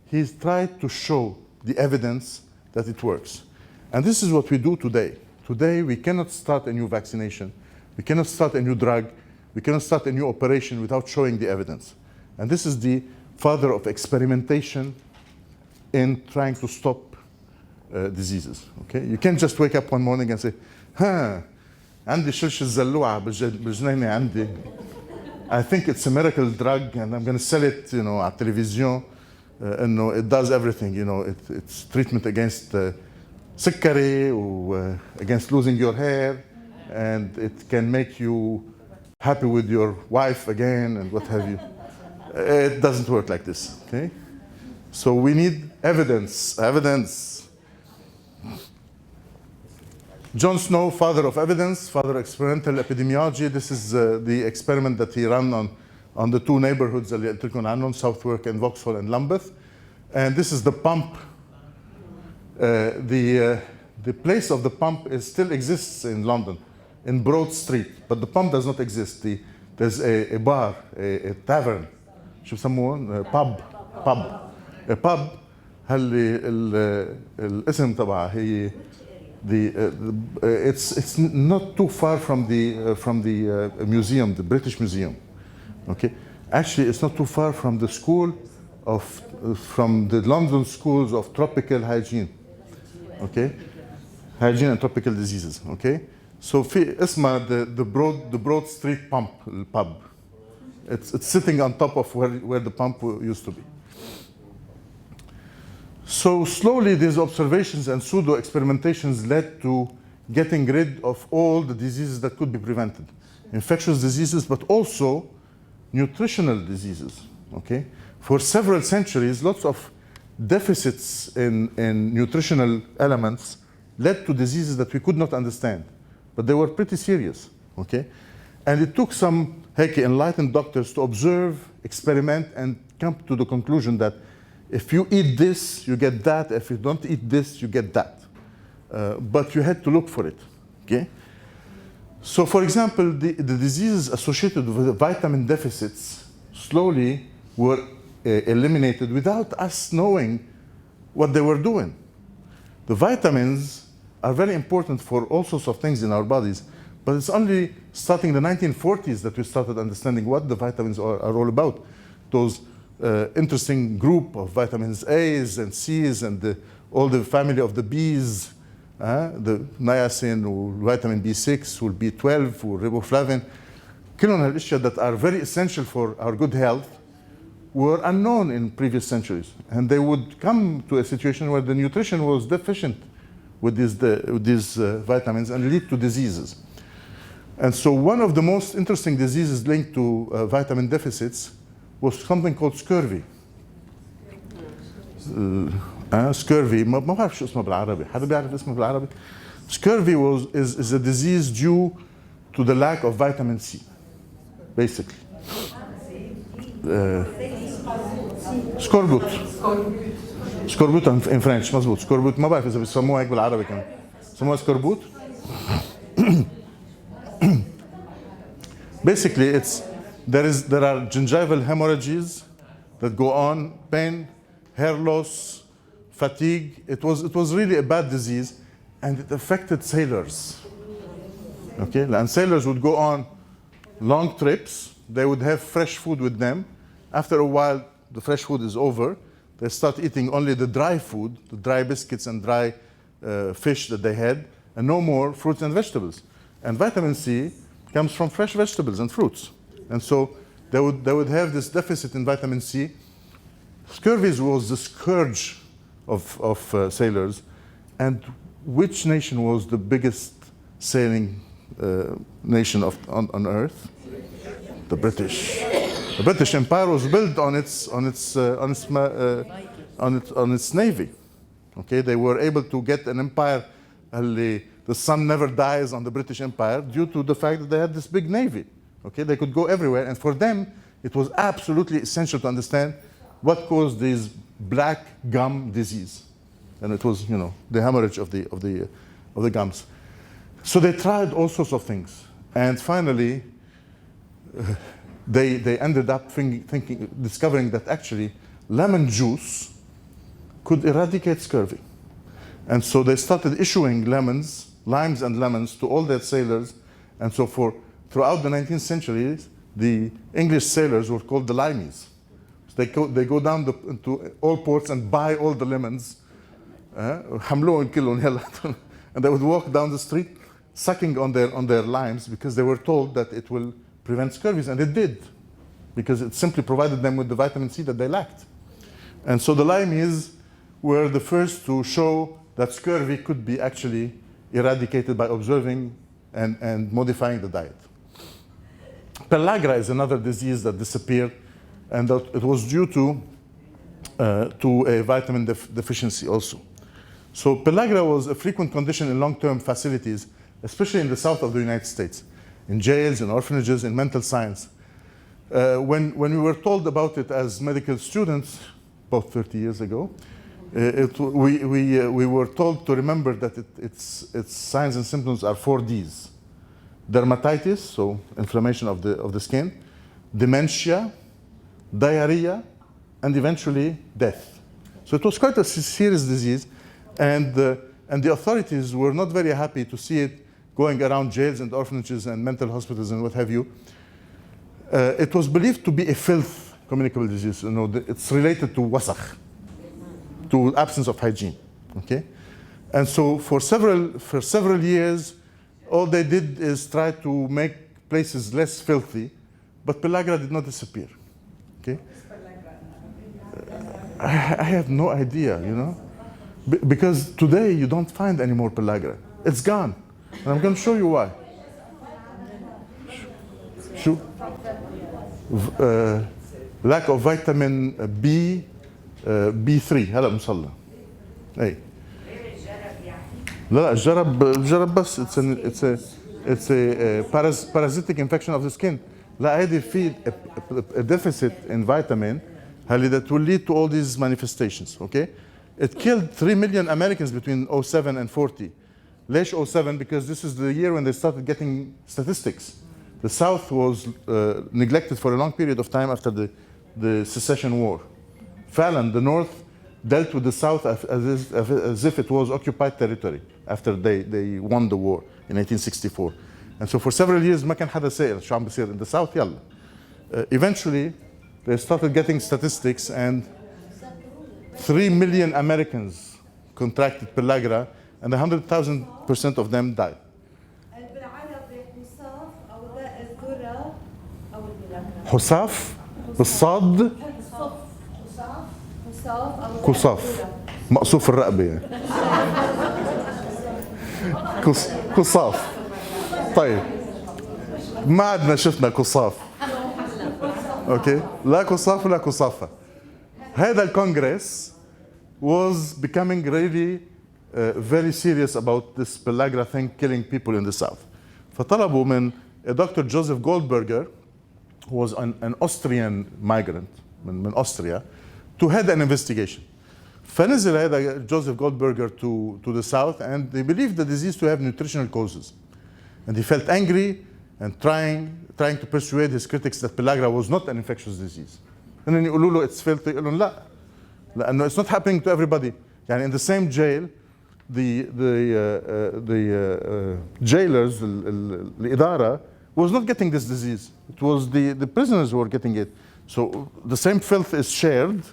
he's tried to show the evidence that it works. And this is what we do today. Today, we cannot start a new vaccination. We cannot start a new drug. We cannot start a new operation without showing the evidence. And this is the father of experimentation in trying to stop diseases. Okay? You can't just wake up one morning and say, عندي شلش الزلوعة بالجنينة عندي. I think it's a miracle drug and I'm going to sell it, على التلفزيون. It does everything, it's treatment against سكري or against losing your hair, and it can make you happy with your wife again and what have you. It doesn't work like this, okay? So we need evidence. John Snow, father of evidence, father of experimental epidemiology. This is the experiment that he ran on the two neighborhoods, Southwark and Vauxhall and Lambeth. And this is the pump. The place of the pump still exists in London, in Broad Street, but the pump does not exist. There's a bar, a tavern, شو بسموه؟ pub. A pub. هاللي الاسم تبعها هي it's not too far from the museum, the British Museum. Okay, actually, it's not too far from the from the London schools of tropical hygiene. Okay, hygiene and tropical diseases. Okay, so في اسمها the Broad Street pub. It's sitting on top of where the pump used to be. So slowly, these observations and pseudo experimentations led to getting rid of all the diseases that could be prevented, infectious diseases, but also nutritional diseases. Okay, for several centuries, lots of deficits in nutritional elements led to diseases that we could not understand, but they were pretty serious. Okay, and it took some enlightened doctors to observe, experiment, and come to the conclusion that if you eat this, you get that. If you don't eat this, you get that. But you had to look for it. Okay. So, for example, the diseases associated with vitamin deficits slowly were eliminated without us knowing what they were doing. The vitamins are very important for all sorts of things in our bodies, but it's only starting in the 1940s that we started understanding what the vitamins are all about. Those interesting group of vitamins A's and C's and all the family of the B's, the niacin or vitamin B6 or B12 or riboflavin, كلهم هالاشياء that are very essential for our good health were unknown in previous centuries, and they would come to a situation where the nutrition was deficient with these vitamins and lead to diseases. And so one of the most interesting diseases linked to vitamin deficits was something called scurvy. Scurvy, ما بعرف شو اسمه بالعربي. حدا بيعرف اسمه بالعربي؟ Scurvy is a disease due to the lack of vitamin C, basically. سكوربوت. سكوربوت in French, مزبوط. سكوربوت ما بعرف إذا بيسموها هيك بالعربي كمان. بيسموها سكوربوت. Basically, there are gingival hemorrhages that go on, pain, hair loss, fatigue. It was really a bad disease, and it affected sailors. Okay, and sailors would go on long trips. They would have fresh food with them. After a while, the fresh food is over. They start eating only the dry food, the dry biscuits and dry fish that they had, and no more fruits and vegetables. And vitamin C comes from fresh vegetables and fruits. And so they would have this deficit in vitamin C. Scurvy was the scourge of sailors. And which nation was the biggest sailing nation on Earth? The British. The British Empire was built on its navy. Okay, they were able to get an empire the sun never dies on the British Empire due to the fact that they had this big navy. Okay, they could go everywhere, and for them, it was absolutely essential to understand what caused this black gum disease, and it was, the hemorrhage of the gums. So they tried all sorts of things, and finally, they ended up discovering that actually lemon juice could eradicate scurvy. And so they started issuing limes and lemons to all their sailors. And so throughout the 19th century, the English sailors were called the limeys. So they go down into all ports and buy all the lemons, حملوهم كلهم يلا. And they would walk down the street sucking on their limes because they were told that it will prevent scurvy, and it did, because it simply provided them with the vitamin C that they lacked. And so the limeys were the first to show that scurvy could be actually eradicated by observing and modifying the diet. Pellagra is another disease that disappeared, and that it was due to a vitamin deficiency also. So pellagra was a frequent condition in long-term facilities, especially in the south of the United States, in jails, in orphanages, in mental science. When we were told about it as medical students, about 30 years ago, we were told to remember that its signs and symptoms are 4 Ds. Dermatitis, so inflammation of the skin, dementia, diarrhea, and eventually death. So it was quite a serious disease, and the authorities were not very happy to see it going around jails and orphanages and mental hospitals and what have you. It was believed to be a filth communicable disease. It's related to wasakh, to absence of hygiene. Okay, and so for several years, all they did is try to make places less filthy, but pellagra did not disappear. Okay, I have no idea, because today you don't find any more pellagra. It's gone, and I'm going to show you why. Lack of vitamin B3. هلا مصلى. اي لا الجرب بس it's a parasitic infection of the skin. لا هيدي في a deficit in vitamin that will lead to all these manifestations. Okay, it killed 3 million Americans between 07 and 40. ليش 07? Because this is the year when they started getting statistics. The South was neglected for a long period of time after the secession war. Fallon, the North, dealt with the South as if it was occupied territory after they won the war in 1864. And so for several years ما كان حدا سائل شو عم بيصير in the South. يلا. Eventually, they started getting statistics, and 3 million Americans contracted pellagra, and 100,000% of them died. حصاف بالصاد قصاف مقصوف الرقبة يعني. قصاف. طيب ما عدنا شفنا قصاف. اوكي لا قصاف ولا قصافة. هذا الكونغرس was becoming really very serious about this pellagra thing killing people in the south. فطلبوا من Dr. Joseph Goldberger, who was an Austrian migrant من Austria, to head an investigation. فنزل هذا Joseph Goldberger to the south, and they believed the disease to have nutritional causes. And he felt angry and trying to persuade his critics that pellagra was not an infectious disease. And then يقولوا له it's filthy. يقول لهم لا لأنه it's not happening to everybody. يعني in the same jail, the jailers, الإدارة, was not getting this disease. It was the prisoners who were getting it. So the same filth is shared,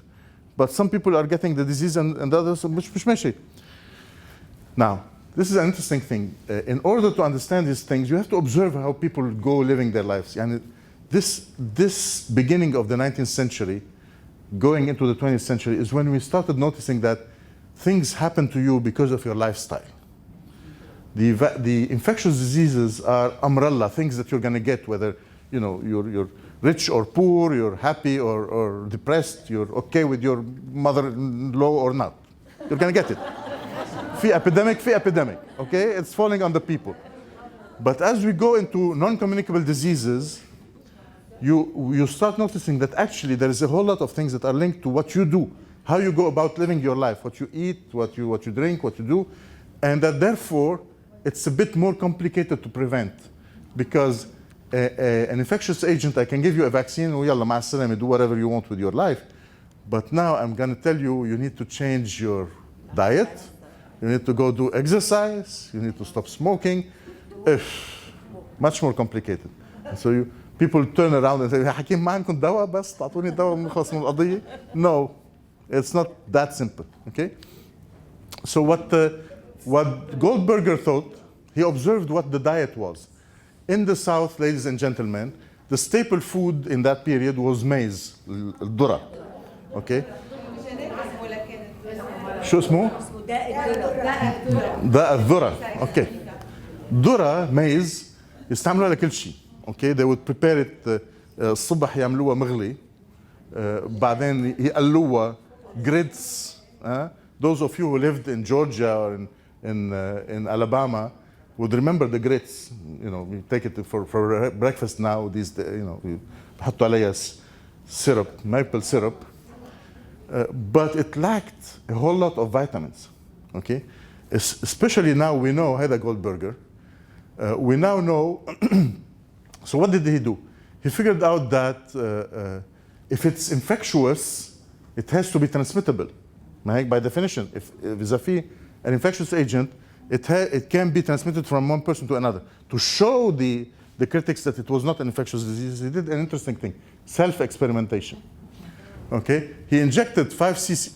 but some people are getting the disease and others مش ماشي. Now, this is an interesting thing. In order to understand these things, you have to observe how people go living their lives. And this beginning of the 19th century, going into the 20th century, is when we started noticing that things happen to you because of your lifestyle. The infectious diseases are umbrella, things that you're going to get, whether you're rich or poor, you're happy or depressed, you're okay with your mother-in-law or not. You're going to get it. في epidemic, okay? It's falling on the people. But as we go into non-communicable diseases, you start noticing that actually there is a whole lot of things that are linked to what you do, how you go about living your life, what you eat, what you drink, what you do, and that therefore it's a bit more complicated to prevent, because an infectious agent, I can give you a vaccine, ويلا مع السلامة, do whatever you want with your life, but now I'm going to tell you, you need to change your diet, you need to go do exercise, you need to stop smoking. Much more complicated. And so people turn around and say, حكيم ما عندكم دواء بس تعطوني دواء ونخلص من القضية. No, it's not that simple. Okay. So what Goldberger thought, he observed what the diet was. In the South, ladies and gentlemen, the staple food in that period was maize, الذرة. Okay. شو اسمه؟ داء الذرة. Okay. ذرة maize يستعملوها لكل شيء. Okay, they would prepare it الصبح يعملوها مغلي, بعدين يقلوها grits. Those of you who lived in Georgia or in Alabama would remember the grits. You know, we take it for breakfast now. These, you know, بحطوا عليها syrup, maple syrup, but it lacked a whole lot of vitamins. Okay, especially now we know هذا Goldberger. We now know. So what did he do? He figured out that if it's infectious, it has to be transmittable. By definition, if vis-a-vis an infectious agent, it can be transmitted from one person to another. To show the critics that it was not an infectious disease, he did an interesting thing: self-experimentation. Okay, he injected 5 cc.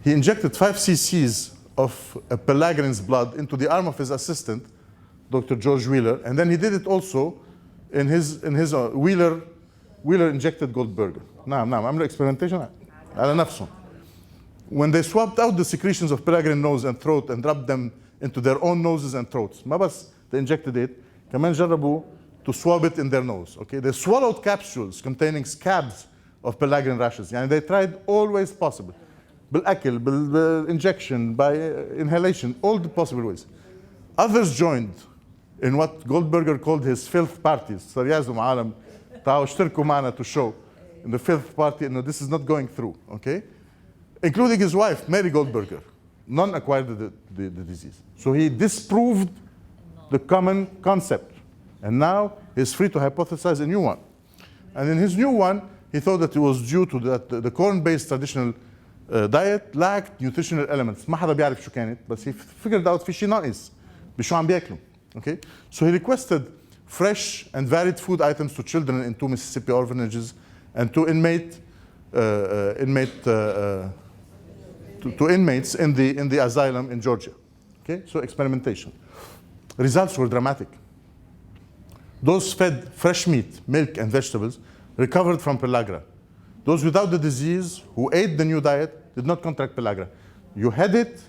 He injected 5 cc's of Pellegrin's blood into the arm of his assistant, Dr. George Wheeler, and then he did it also in his Wheeler injected Goldberger. نعم عملوا experimentation على نفسهم. When they swapped out the secretions of Pellegrin nose and throat and rubbed them into their own noses and throats, ما بس they injected it, كمان جربوا to swab it in their nose. Okay, they swallowed capsules containing scabs of Pellegrin rashes. يعني they tried all ways possible, بالأكل, بالinjection, by inhalation, all the possible ways. Others joined in what Goldberger called his filth parties. صار يعزم عالم تعالوا اشتركوا معنا to show in the filth party, no, this is not going through. Okay, including his wife, Mary Goldberger. None acquired the disease. So he disproved the common concept. And now he's free to hypothesize a new one. And in his new one, he thought that it was due to that the corn-based traditional diet lacked nutritional elements. ما حدا بيعرف شو كانت, بس he figured out في شيء ناقص بشو عم بياكلوا. Okay? So he requested fresh and varied food items to children in 2 Mississippi orphanages and to inmates in the asylum in Georgia. Okay? So experimentation. Results were dramatic. Those fed fresh meat, milk, and vegetables recovered from pellagra. Those without the disease who ate the new diet did not contract pellagra. You had it,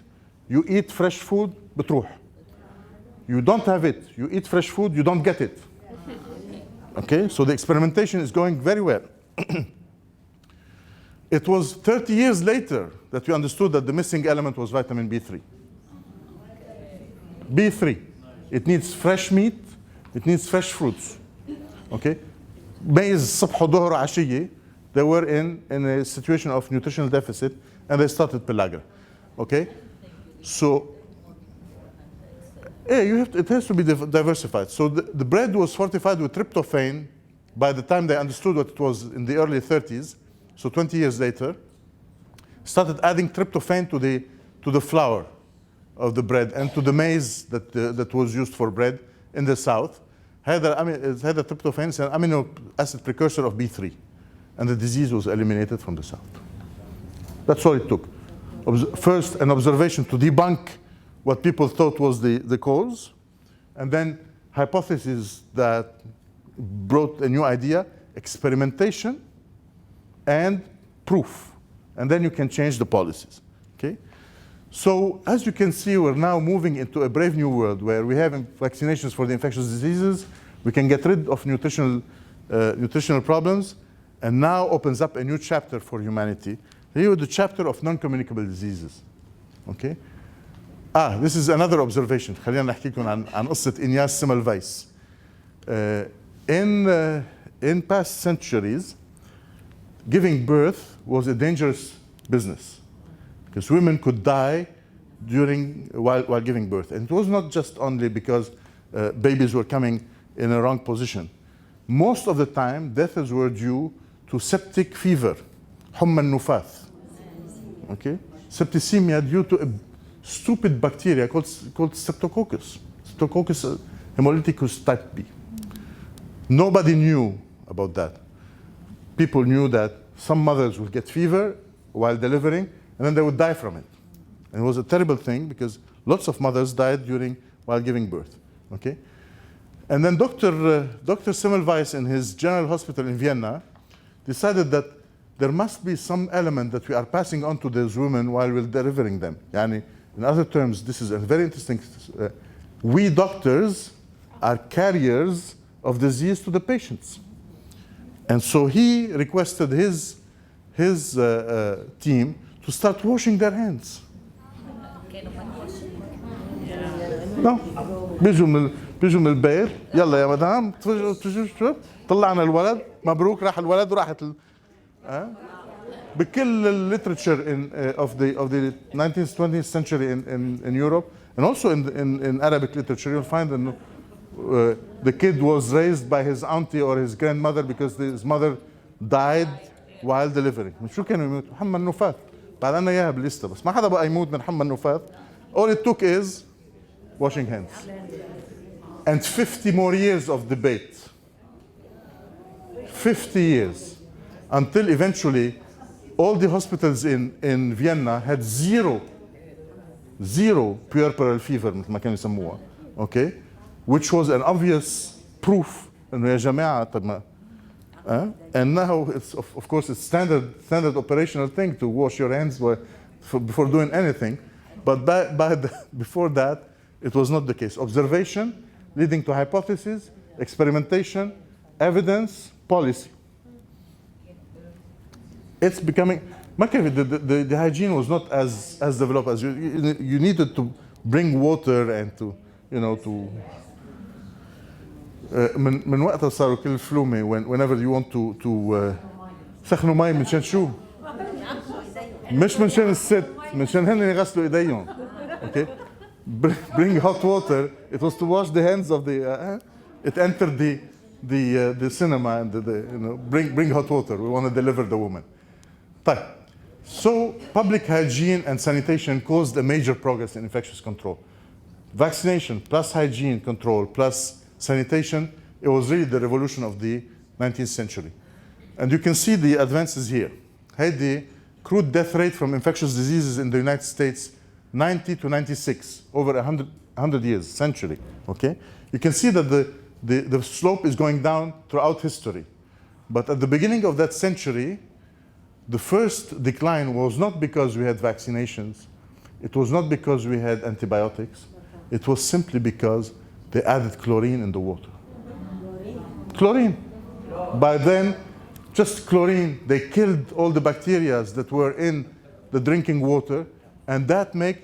you eat fresh food, بتروح. You don't have it, you eat fresh food, you don't get it. Okay, so the experimentation is going very well. It was 30 years later that we understood that the missing element was vitamin B3. B3, it needs fresh meat, it needs fresh fruits. Okay, maize صبح وظهر وعشية, they were in a situation of nutritional deficit and they started pellagra. Okay, so it has to be diversified. So the bread was fortified with tryptophan by the time they understood what it was in the early 30s. So 20 years later, started adding tryptophan to the flour of the bread and to the maize that was used for bread in the South. هذا tryptophan is an amino acid precursor of B3, and the disease was eliminated from the South. That's all it took. First, an observation to debunk what people thought was the cause, and then hypotheses that brought a new idea, experimentation, and proof. And then you can change the policies. Okay? So as you can see, we're now moving into a brave new world where we have vaccinations for the infectious diseases, we can get rid of nutritional problems, and now opens up a new chapter for humanity. Here is the chapter of non-communicable diseases. Okay? This is another observation. خلينا نحكي لكم عن قصة إنياس سيملفايس. In past centuries, giving birth was a dangerous business because women could die while giving birth. And it was not just only because babies were coming in a wrong position. Most of the time, deaths were due to septic fever, حمى النفاث. Okay? Septicemia due to a stupid bacteria called Streptococcus hemolyticus type B. Nobody knew about that. People knew that some mothers would get fever while delivering, and then they would die from it. And it was a terrible thing because lots of mothers died while giving birth. Okay? And then Dr. Semmelweis in his general hospital in Vienna decided that there must be some element that we are passing on to those women while we're delivering them. Yani, in other terms, this is a very interesting. We doctors are carriers of disease to the patients. And so he requested his team to start washing their hands. No. بيجوا من البيت يلا يا مدام طلعنا الولد مبروك راح الولد وراحت بكل الليترشر of the 19th 20th century in Europe and also in Arabic literature you'll find that the kid was raised by his auntie or his grandmother because his mother died while delivering. من شو كانوا يموتوا؟ حمى النفاث. بعد لنا اياها بالليسته بس ما حدا بقى يموت من حمى النفاث. All it took is washing hands. And 50 more years of debate. 50 years. Until eventually all the hospitals in Vienna had zero puerperal fever مثل ما كانوا يسموها. Okay? Which was an obvious proof انه يا جماعه طب ما and now it's of course it's standard operational thing to wash your hands before doing anything, but before that it was not the case. Observation leading to hypothesis, experimentation, evidence, policy. It's becoming the hygiene was not as developed as you needed to bring water and to من وقتها صاروا كل فلومه whenever you want to سخنوا مي منشان شو؟ مش منشان الست منشان هن يغسلوا ايديهم. Okay? Bring hot water. It was to wash the hands of the. It entered the cinema and bring hot water. We want to deliver the woman. طيب. So public hygiene and sanitation caused a major progress in infectious control. Vaccination plus hygiene control plus sanitation, it was really the revolution of the 19th century. And you can see the advances here. Had the crude death rate from infectious diseases in the United States, 90 to 96, over 100 years, century, okay? You can see that the slope is going down throughout history. But at the beginning of that century, the first decline was not because we had vaccinations. It was not because we had antibiotics. It was simply because they added chlorine in the water. Chlorine. By then, just chlorine, they killed all the bacteria that were in the drinking water, and that made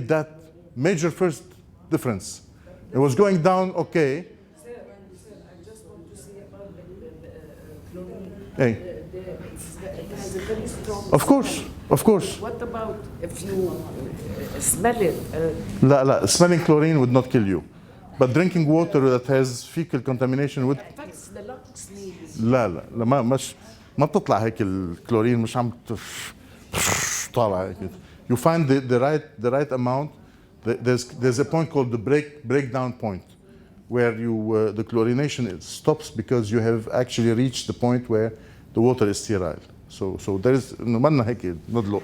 that major first difference. It was going down okay. Sir, I just want to say about the chlorine. Hey. It has a very strong. Of course. What about if you smell it? لا, smelling chlorine would not kill you. But drinking water that has fecal contamination would. Affects the lungs maybe. لا ما بتطلع هيك الكلورين مش عم طالع هيك. You find the right amount. There's a point called the breakdown point, where the chlorination stops because you have actually reached the point where the water is sterile. So there is ما لنا هيك نضلق.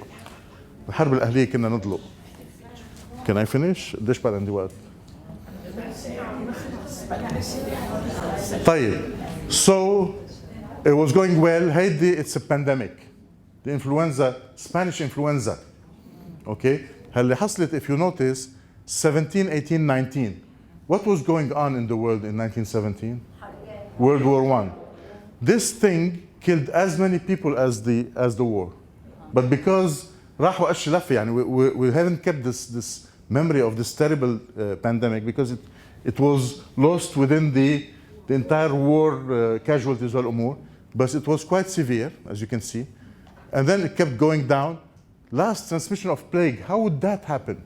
بالحرب الأهلية كنا نضلق. Can I finish؟ قديش بعد عندي وقت؟ طيب. So it was going well. It's a pandemic. The influenza, Spanish influenza. Okay? اللي حصلت, if you notice, 17, 18, 19. What was going on in the world in 1917? World War I. This thing killed as many people as the war. But because راحوا قش لفة, يعني we haven't kept this memory of this terrible pandemic because it was lost within the entire war casualties والأمور, but it was quite severe, as you can see. And then it kept going down. Last transmission of plague, how would that happen?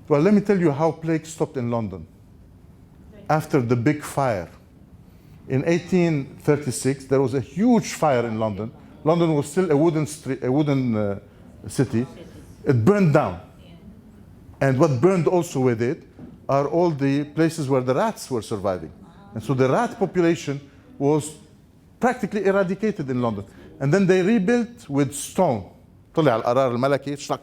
Well, let me tell you how plague stopped in London after the big fire. In 1836, there was a huge fire in London. London was still a wooden city. It burned down. And what burned also with it are all the places where the rats were surviving. And so the rat population was practically eradicated in London. And then they rebuilt with stone. طلع القرار الملكي شق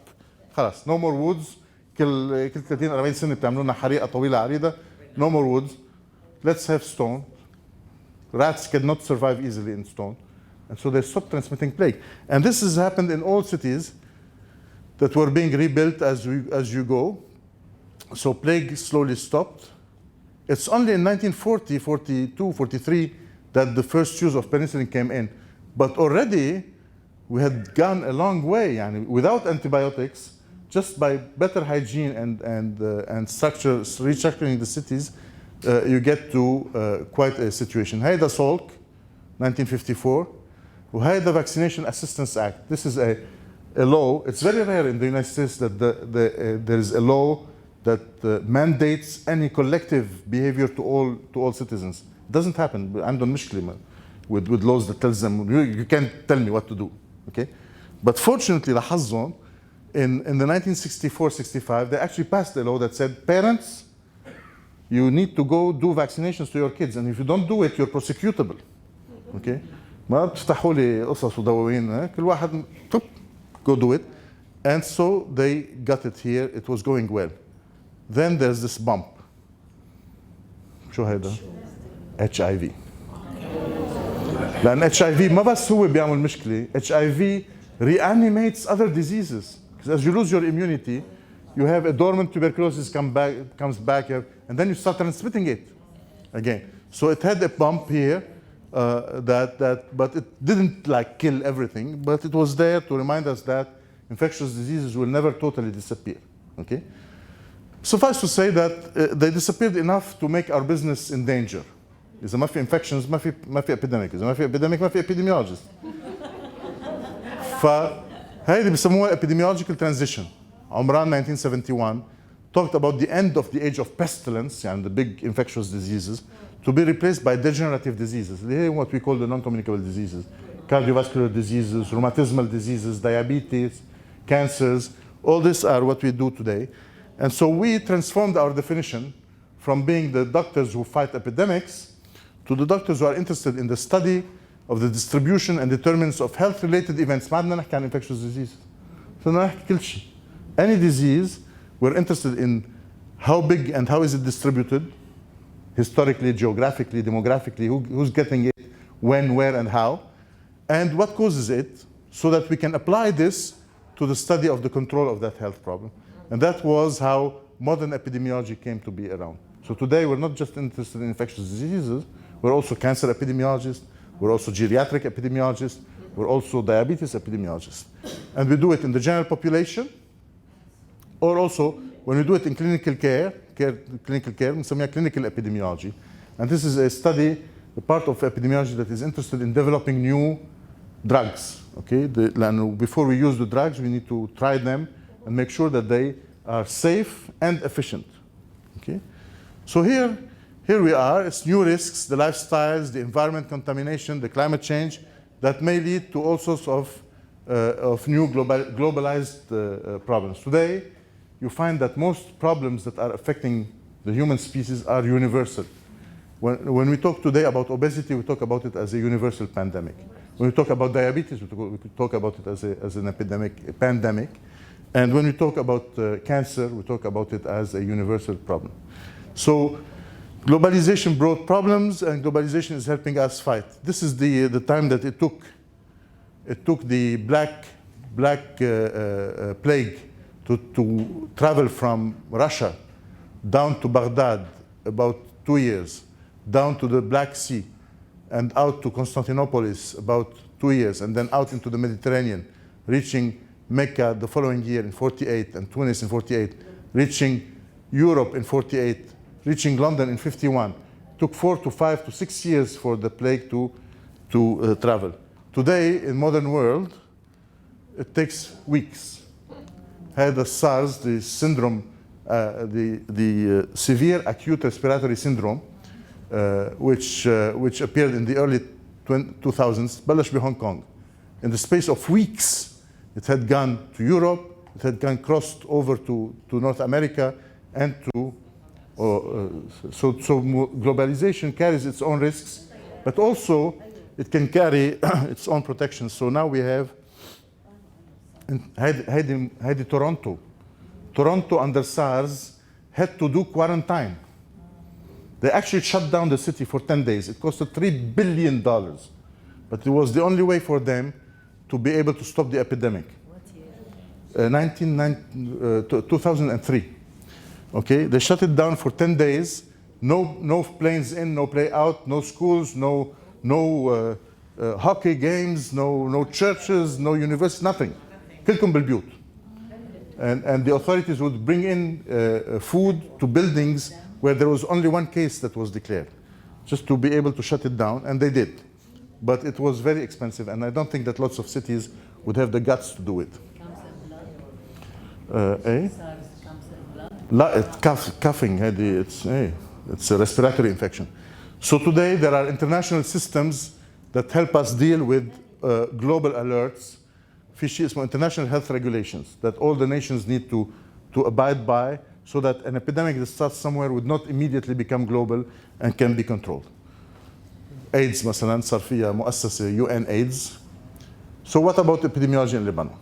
خلاص no more woods كل 30 40 سنه بتعملوا لنا حريقه طويله عريضه no more woods, let's have stone. Rats cannot survive easily in stone, and so they stopped transmitting plague. And this has happened in all cities that were being rebuilt as you go. So plague slowly stopped. It's only in 1940, 42, 43 that the first use of penicillin came in. But already we had gone a long way, yani, without antibiotics, just by better hygiene and restructuring the cities, you get to quite a situation. هيدا SALT 1954 وهيدا Vaccination Assistance Act. This is a law. It's very rare in the United States that there is a law that mandates any collective behavior to all citizens. It doesn't happen. عندهم مشكلة with laws that tells them you can't tell me what to do. Okay, but fortunately لحظهم in the 1964-65 they actually passed a law that said parents, you need to go do vaccinations to your kids, and if you don't do it you're prosecutable. Okay, ما بتفتحوا لي قصص ودواوين كل واحد go do it. And so they got it here. It was going well. Then there's this bump. شو هيدا؟ HIV. لأن HIV ما بس هو بيعمل مشكلة. HIV reanimates other diseases. Because as you lose your immunity, you have a dormant tuberculosis comes back, and then you start transmitting it again. So it had a bump here, but it didn't like kill everything, but it was there to remind us that infectious diseases will never totally disappear. Okay. Suffice to say that they disappeared enough to make our business in danger. إذا ما في infections ما في epidemic. إذا ما في epidemic ما في epidemiologist. فهيدي بسموها epidemiological transition. عمران 1971 talked about the end of the age of pestilence, يعني the big infectious diseases, to be replaced by degenerative diseases. They are what we call the non-communicable diseases. Cardiovascular diseases, rheumatismal diseases, diabetes, cancers. All these are what we do today. And so we transformed our definition from being the doctors who fight epidemics to the doctors who are interested in the study of the distribution and determinants of health-related events. ما بدنا نحكي عن infectious diseases. بدنا نحكي كل شيء. Any disease, we're interested in how big and how is it distributed, historically, geographically, demographically, who's getting it, when, where, and how, and what causes it, so that we can apply this to the study of the control of that health problem. And that was how modern epidemiology came to be around. So today we're not just interested in infectious diseases, we're also cancer epidemiologists, we're also geriatric epidemiologists, we're also diabetes epidemiologists. And we do it in the general population, or also when we do it in clinical care, بنسميها clinical epidemiology. And this is a study, a part of epidemiology that is interested in developing new drugs. Okay, before we use the drugs, we need to try them and make sure that they are safe and efficient. Okay, so here we are. It's new risks, the lifestyles, the environment contamination, the climate change that may lead to all sorts of new globalized problems. Today, you find that most problems that are affecting the human species are universal. When we talk today about obesity, we talk about it as a universal pandemic. When we talk about diabetes, we talk about it as an epidemic, a pandemic. And when we talk about cancer, we talk about it as a universal problem. So globalization brought problems, and globalization is helping us fight. This is the time that it took the black plague to travel from Russia down to Baghdad, about 2 years, down to the Black Sea, and out to Constantinopolis, about 2 years, and then out into the Mediterranean, reaching Mecca the following year in 48 and Tunis in 48. reaching Europe in 48, reaching London in 51. Took 4 to 5 to 6 years for the plague to travel. Today, in modern world, it takes weeks. Had the SARS, the syndrome, the severe acute respiratory syndrome, which appeared in the early 2000s, بلش Hong Kong. In the space of weeks, it had gone to Europe, it had gone crossed over to North America, and to so globalization carries its own risks, but also it can carry its own protection. So now we have هيدي Toronto. Toronto under SARS had to do quarantine. They actually shut down the city for 10 days. It costed $3 billion. But it was the only way for them to be able to stop the epidemic. What year? 2003. Okay, they shut it down for 10 days. No planes in, no plane out, no schools, no hockey games, no churches, no universities, nothing. كلكم بالبيوت. And the authorities would bring in food to buildings where there was only one case that was declared, just to be able to shut it down, and they did. But it was very expensive, and I don't think that lots of cities would have the guts to do it. Coughing, it's a respiratory infection. So today there are international systems that help us deal with global alerts, في شيء اسمه international health regulations that all the nations need to abide by, so that an epidemic that starts somewhere would not immediately become global and can be controlled. AIDS مثلا صار فيها مؤسسة UN AIDS. So what about epidemiology in Lebanon?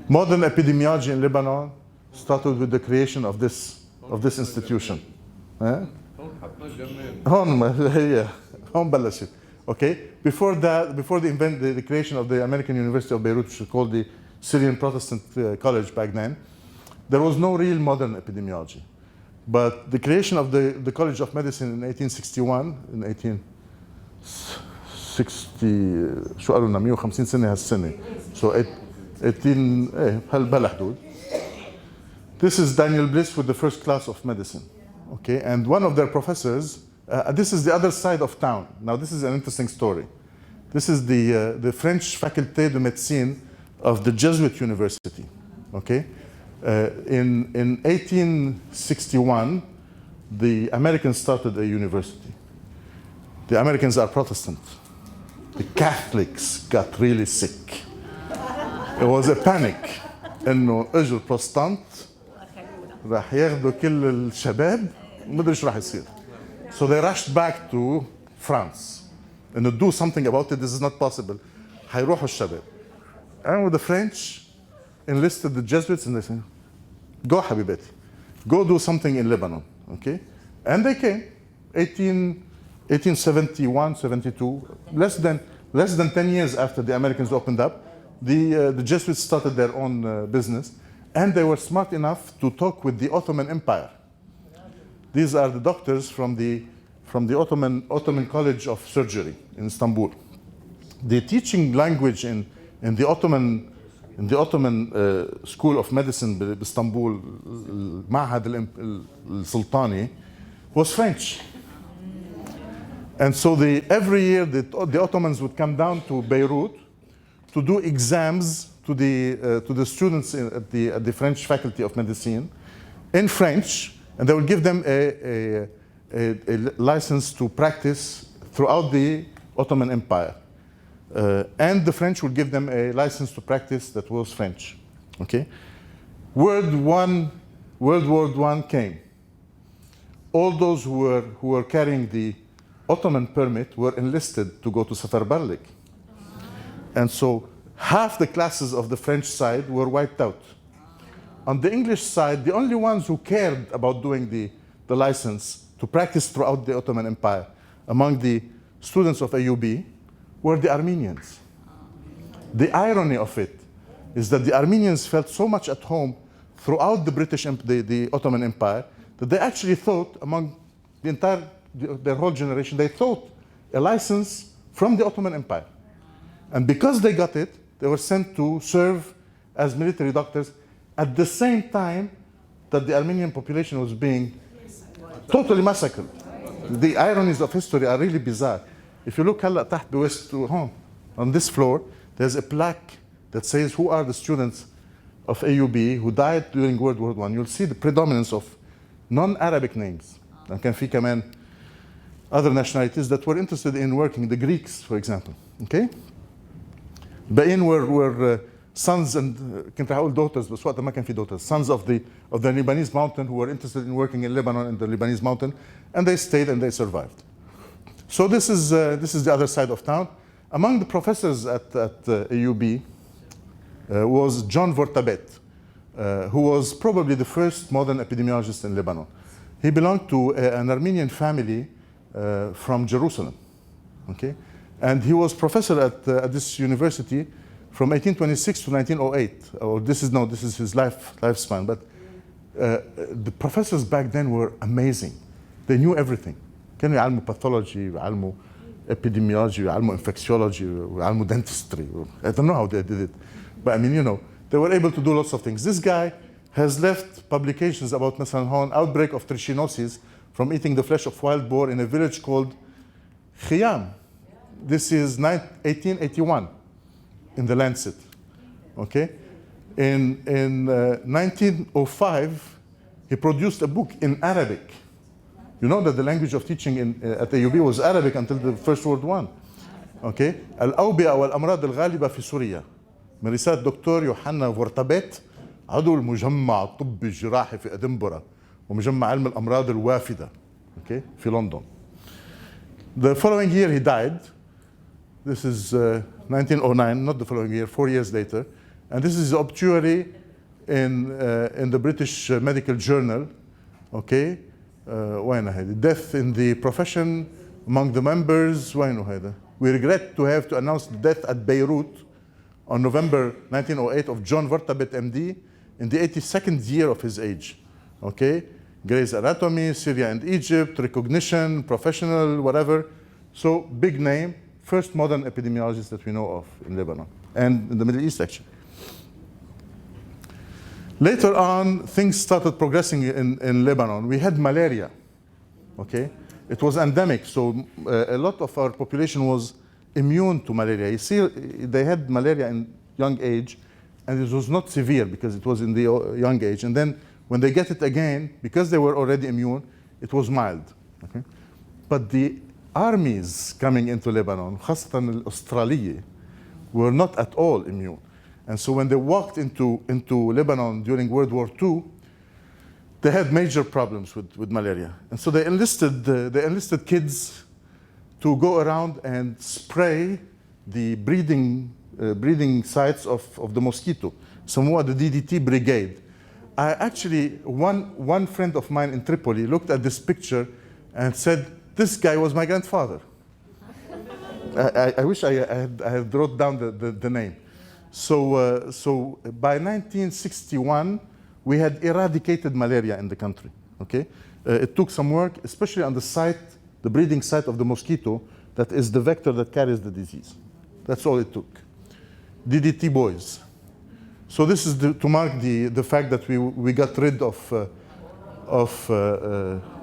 Modern epidemiology in Lebanon started with the creation of this institution. هون بلشت. Okay. Before that, before the creation of the American University of Beirut, which was called the Syrian Protestant College back then, there was no real modern epidemiology. But the creation of the College of Medicine in 1861, in 1860 شو قالوا لنا 150 سنة هالسنة. So 18 هالبلحدود. This is Daniel Bliss with the first class of medicine. Okay, and one of their professors, this is the other side of town. Now this is an interesting story. This is the French Faculté de Médecine of the Jesuit University. Okay, in 1861, the Americans started a university. The Americans are Protestant. The Catholics got really sick. It was a panic. إنه إجوا البروتستانت راح ياخذوا كل الشباب ومدري ايش راح يصير. So they rushed back to France and to do something about it. This is not possible. هيروحوا الشباب. And the French enlisted the Jesuits and they said, go حبيباتي, go do something in Lebanon. Okay? And they came. 1871, 72, less than 10 years after the Americans opened up, the Jesuits started their own business, and they were smart enough to talk with the Ottoman Empire. These are the doctors from the Ottoman College of Surgery in Istanbul. The teaching language in the Ottoman School of Medicine بإسطنبول المعهد السلطاني was French. And so every year the Ottomans would come down to Beirut to do exams to the students at the French Faculty of Medicine in French, and they would give them a license to practice throughout the Ottoman Empire. And the French would give them a license to practice that was French. Okay? World War I came. All those who were carrying the Ottoman permit were enlisted to go to Seferberlik. And so half the classes of the French side were wiped out. On the English side, the only ones who cared about doing the license to practice throughout the Ottoman Empire among the students of AUB were the Armenians. The irony of it is that the Armenians felt so much at home throughout the Ottoman Empire that they actually thought, among their whole generation, they thought a license from the Ottoman Empire. And because they got it, they were sent to serve as military doctors. At the same time, that the Armenian population was being totally massacred. The ironies of history are really bizarre. If you look هلا تحت بوست هون on this floor, there's a plaque that says who are the students of AUB who died during World War I. You'll see the predominance of non-Arabic names. And كان في كمان other nationalities that were interested in working, the Greeks, for example. Okay? الباقيين were sons and كنت هقول daughters بس وقتها ما كان في daughters, sons of the Lebanese mountain who were interested in working in Lebanon in the Lebanese mountain, and they stayed and they survived. So this is the other side of town. Among the professors at AUB was John Vortabet, who was probably the first modern epidemiologist in Lebanon. He belonged to an Armenian family from Jerusalem, okay? And he was professor at this university from 1826 to 1908. Or this is his lifespan. But the professors back then were amazing. They knew everything. كانوا يعلموا pathology, يعلموا epidemiology, يعلموا infectiology, يعلموا dentistry. I don't know how they did it. But I mean, you know, they were able to do lots of things. This guy has left publications about مثلا هون outbreak of trichinosis from eating the flesh of wild boar in a village called Khiyam. This is 1881 in the Lancet. Okay? In 1905, he produced a book in Arabic. You know that the language of teaching at AUB was Arabic until the First World War. Okay? الأوبئة والأمراض الغالبة في سوريا من رسالة دكتور يوحنا فورتابيت عضو المجمع الطبي الجراحي في إدنبرا ومجمع علم الأمراض الوافدة. Okay? في لندن. The following year he died. This is 1909, not the following year, 4 years later. And this is his obituary in the British Medical Journal. Okay? وين هيدا؟ Death in the profession among the members. وينه هيدا؟ We regret to have to announce the death at Beirut on November 1908 of John Vortabet, MD, in the 82nd year of his age. Okay? Gray's Anatomy, Syria and Egypt, recognition, professional, whatever. So, big name, first modern epidemiologist that we know of in Lebanon and in the Middle East, actually. Later on, things started progressing in Lebanon. We had malaria, okay? It was endemic, so a lot of our population was immune to malaria. You see, they had malaria in young age, and it was not severe because it was in the young age. And then when they get it again, because they were already immune, it was mild, okay? But the armies coming into Lebanon, خاصة الأسترالية, were not at all immune. And so when they walked into Lebanon during World War II, they had major problems with malaria. And so they enlisted kids to go around and spray the breeding sites of the mosquito. Somewhat the DDT brigade. I actually, one friend of mine in Tripoli looked at this picture and said, this guy was my grandfather. I wish I had wrote down the name. So by 1961, we had eradicated malaria in the country, okay? It took some work, especially on the site, the breeding site of the mosquito, that is the vector that carries the disease. That's all it took. DDT boys. So this is to mark the fact that we got rid of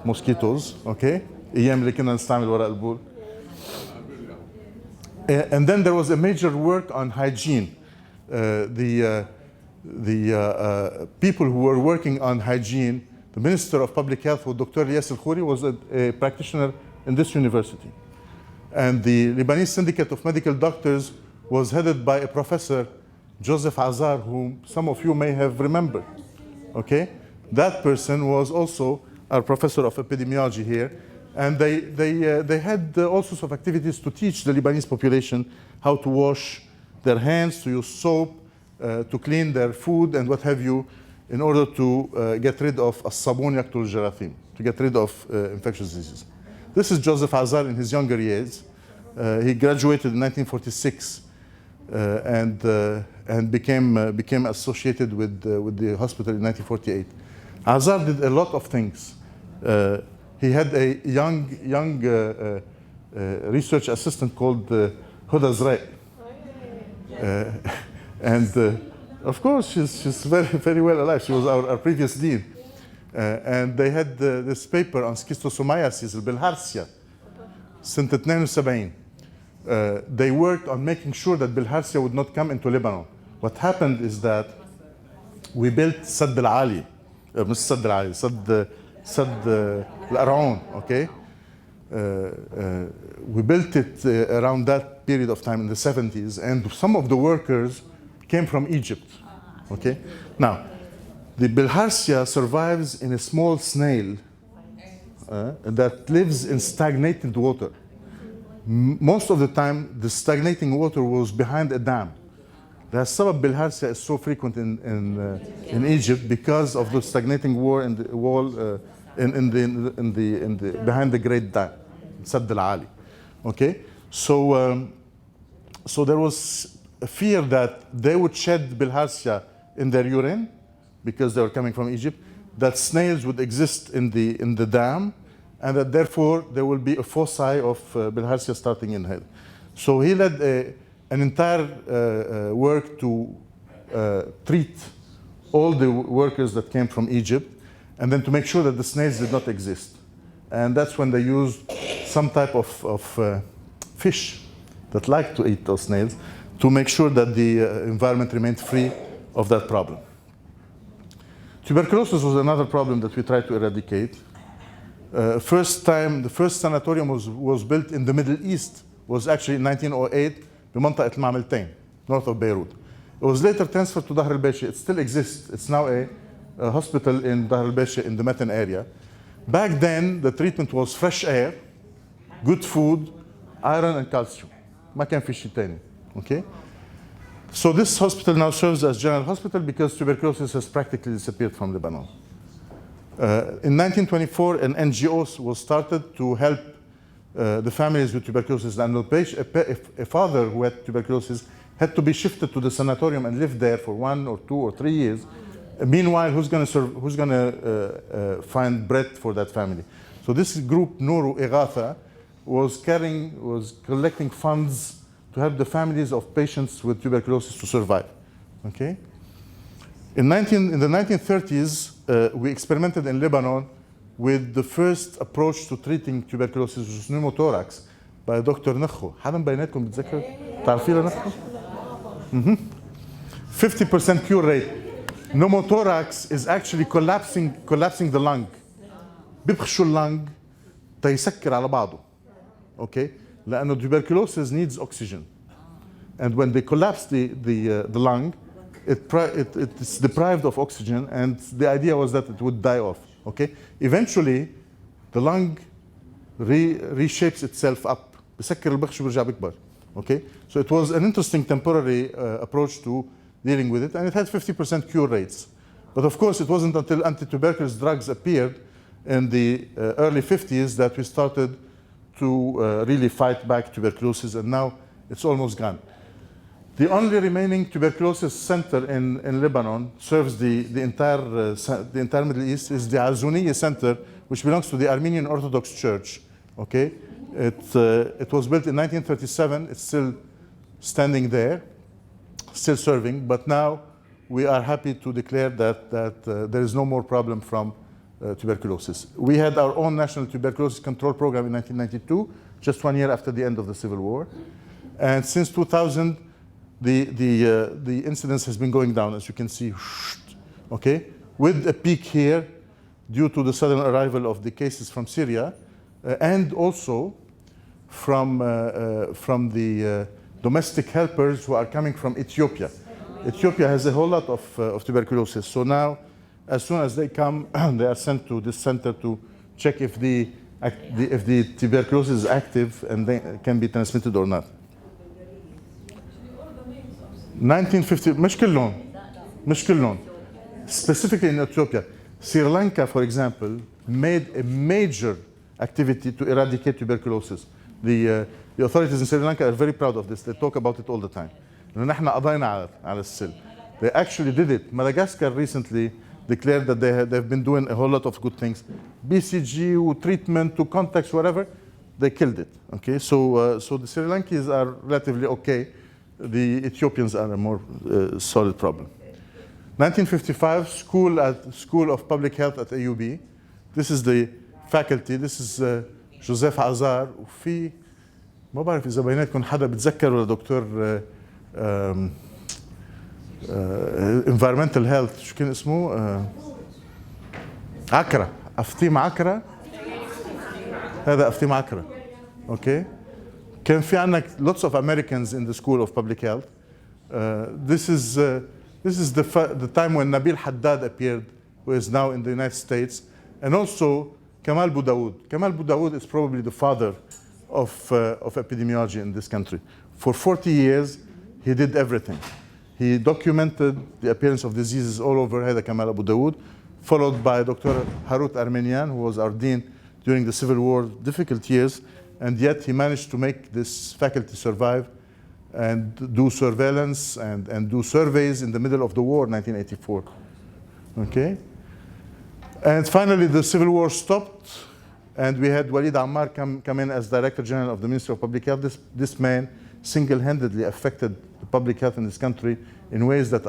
mosquitoes, okay? أيام اللي كنا نستعمل ورق البول. And then there was a major work on hygiene. The people who were working on hygiene, the Minister of Public Health, Dr. Ilyas Al-Khouri, was a practitioner in this university. And the Lebanese Syndicate of Medical Doctors was headed by a professor, Joseph Azar, whom some of you may have remembered. Okay? That person was also our professor of epidemiology here. And they had all sorts of activities to teach the Lebanese population how to wash their hands, to use soap, to clean their food and what have you, in order to get rid of as-sabun yaqtul al-jarathim, to get rid of infectious diseases. This is Joseph Azar in his younger years. He graduated in 1946 and became associated with the hospital in 1948. Azar did a lot of things. He had a young research assistant called Huda Zrai. And of course, she's very, very well alive. She was our previous dean. And they had this paper on schistosomiasis, البلهارسيا, سنة 72. They worked on making sure that bilharzia would not come into Lebanon. What happened is that we built سد العالي, مش سد العالي, سد القرعون, okay? We built it around that period of time in the 70s, and some of the workers came from Egypt, okay? Now, the bilharzia survives in a small snail that lives in stagnated water. Most of the time, the stagnating water was behind a dam. The sabab bilharzia is so frequent in Egypt because of the stagnating war in the wall behind the Great Dam, Sadd al-Ali. Okay, so there was a fear that they would shed bilharzia in their urine because they were coming from Egypt, that snails would exist in the dam, and that therefore there will be a foci of bilharzia starting in head. So he led an entire work to treat all the workers that came from Egypt, and then to make sure that the snails did not exist. And that's when they used some type of fish that like to eat those snails to make sure that the environment remained free of that problem. Tuberculosis was another problem that we tried to eradicate. The first sanatorium was built in the Middle East, was actually in 1908 بمنطقة المعملتين, north of Beirut. It was later transferred to Dahr el-Beshi. It still exists. It's now a hospital in Dahr el-Beshi in the Meten area. Back then, the treatment was fresh air, good food, iron and calcium. ما كان في شيء تاني. Okay? So this hospital now serves as general hospital because tuberculosis has practically disappeared from Lebanon. In 1924, an NGO was started to help the families with tuberculosis. And a father who had tuberculosis had to be shifted to the sanatorium and live there for 1 or 2 or 3 years. Meanwhile, who's going to find bread for that family? So this group, Nuru Ighatha, was collecting funds to help the families of patients with tuberculosis to survive. Okay. In the 1930s, we experimented in Lebanon with the first approach to treating tuberculosis, which is pneumothorax, by Dr. Nakho. حدا بيناتكم بتذكر؟ تعرفين نخو؟ 50% cure rate. Pneumothorax is actually collapsing the lung. بيبخشوا اللنج تيسكر على بعضه. Okay? لأنه tuberculosis needs oxygen. And when they collapse the lung, it's deprived of oxygen, and the idea was that it would die off. Okay? Eventually, the lung reshapes itself up. بسكر البخش وبرجع بكبر. Okay? So it was an interesting temporary approach to dealing with it, and it had 50% cure rates. But of course, it wasn't until anti-tuberculous drugs appeared in the early 50s that we started to really fight back tuberculosis, and now it's almost gone. The only remaining tuberculosis center in Lebanon serves the entire Middle East is the Azuniya Center, which belongs to the Armenian Orthodox Church. Okay, it was built in 1937. It's still standing there, still serving. But now we are happy to declare that there is no more problem from tuberculosis. We had our own national tuberculosis control program in 1992, just 1 year after the end of the Civil War, and since 2000. The incidence has been going down, as you can see, okay, with a peak here due to the sudden arrival of the cases from Syria, and also from the domestic helpers who are coming from Ethiopia. Ethiopia has a whole lot of tuberculosis. So now, as soon as they come, they are sent to this center to check if the tuberculosis is active and they can be transmitted or not. 1950 مش كلهم specifically in Ethiopia. Sri Lanka, for example, made a major activity to eradicate tuberculosis. The authorities in Sri Lanka are very proud of this. They talk about it all the time. لأن احنا قضينا على السل. They actually did it. Madagascar recently declared that they've been doing a whole lot of good things. BCG, treatment, to contacts, whatever, they killed it. Okay, so the Sri Lankans are relatively okay. The Ethiopians are a more solid problem. 1955, School of Public Health at AUB. This is the faculty. This is جوزيف عزار. وفي ما بعرف إذا بيناتكم حدا بتذكر ولا دكتور environmental health شو كان اسمه؟ عكرة. أفطيم عكرة. هذا أفطيم عكرة. Okay. كان في عندك lots of Americans in the School of Public Health. This is the time when Nabil Haddad appeared, who is now in the United States, and also Kamal Boudaoud. Kamal Boudaoud is probably the father of epidemiology in this country. For 40 years, he did everything. He documented the appearance of diseases all over هذا Kamal Boudaoud, followed by Dr. Harut Armenian, who was our dean during the Civil War, difficult years, and yet he managed to make this faculty survive and do surveillance and do surveys in the middle of the war, 1984. Okay? And finally, the Civil War stopped, and we had Walid Ammar come in as Director General of the Ministry of Public Health. This man single-handedly affected the public health in this country in ways that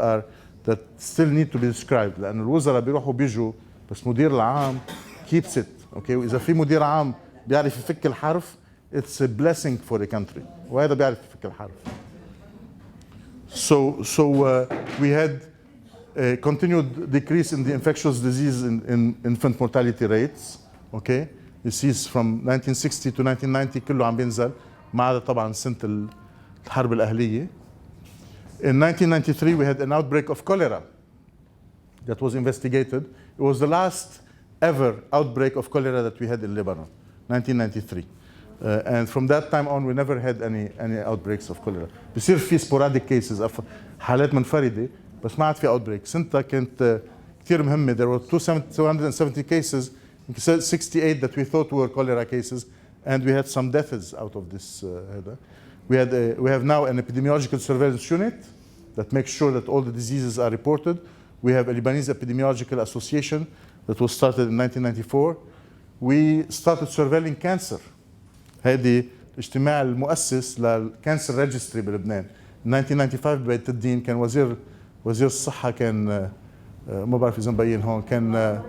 still need to be described. لأن الوزراء بيروحوا بيجوا بس مدير العام keeps it. Okay? وإذا في مدير عام بيعرف يفك الحرف, it's a blessing for the country. وهذا بيعرف يفك الحرف. So we had a continued decrease in the infectious disease in infant mortality rates. Okay, you see from 1960 to 1990 كله عم بينزل ما عدا طبعا سنة الحرب الأهلية. In 1993 we had an outbreak of cholera that was investigated. It was the last ever outbreak of cholera that we had in Lebanon, 1993. And from that time on we never had any outbreaks of cholera. بصير في sporadic cases, حالات منفردة, بس ما عاد في outbreak. سنتها كانت كثير مهمة. There were 270 cases, 68 that we thought were cholera cases, and we had some deaths out of this. We have now an epidemiological surveillance unit that makes sure that all the diseases are reported. We have a Lebanese Epidemiological Association that was started in 1994. We started surveilling cancer. هذه الاجتماع المؤسس للكانسر ريجستري بلبنان. 1995 ببيت الدين كان وزير الصحة كان ما بعرف إذا مبين هون كان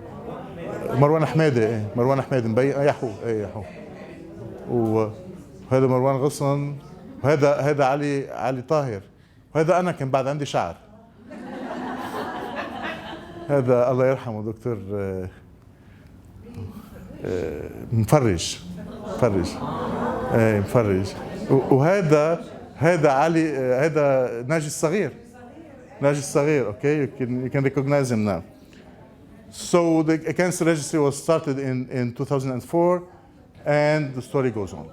مروان حميدة. مروان حميدة مبين يحو يحو. وهذا مروان غصن. وهذا علي طاهر. وهذا أنا كان بعد عندي شعر. هذا الله يرحمه دكتور مفرج. مفرج. وهذا علي هذا ناجي الصغير. Okay, you can recognize him now. So the cancer registry was started in 2004, and the story goes on.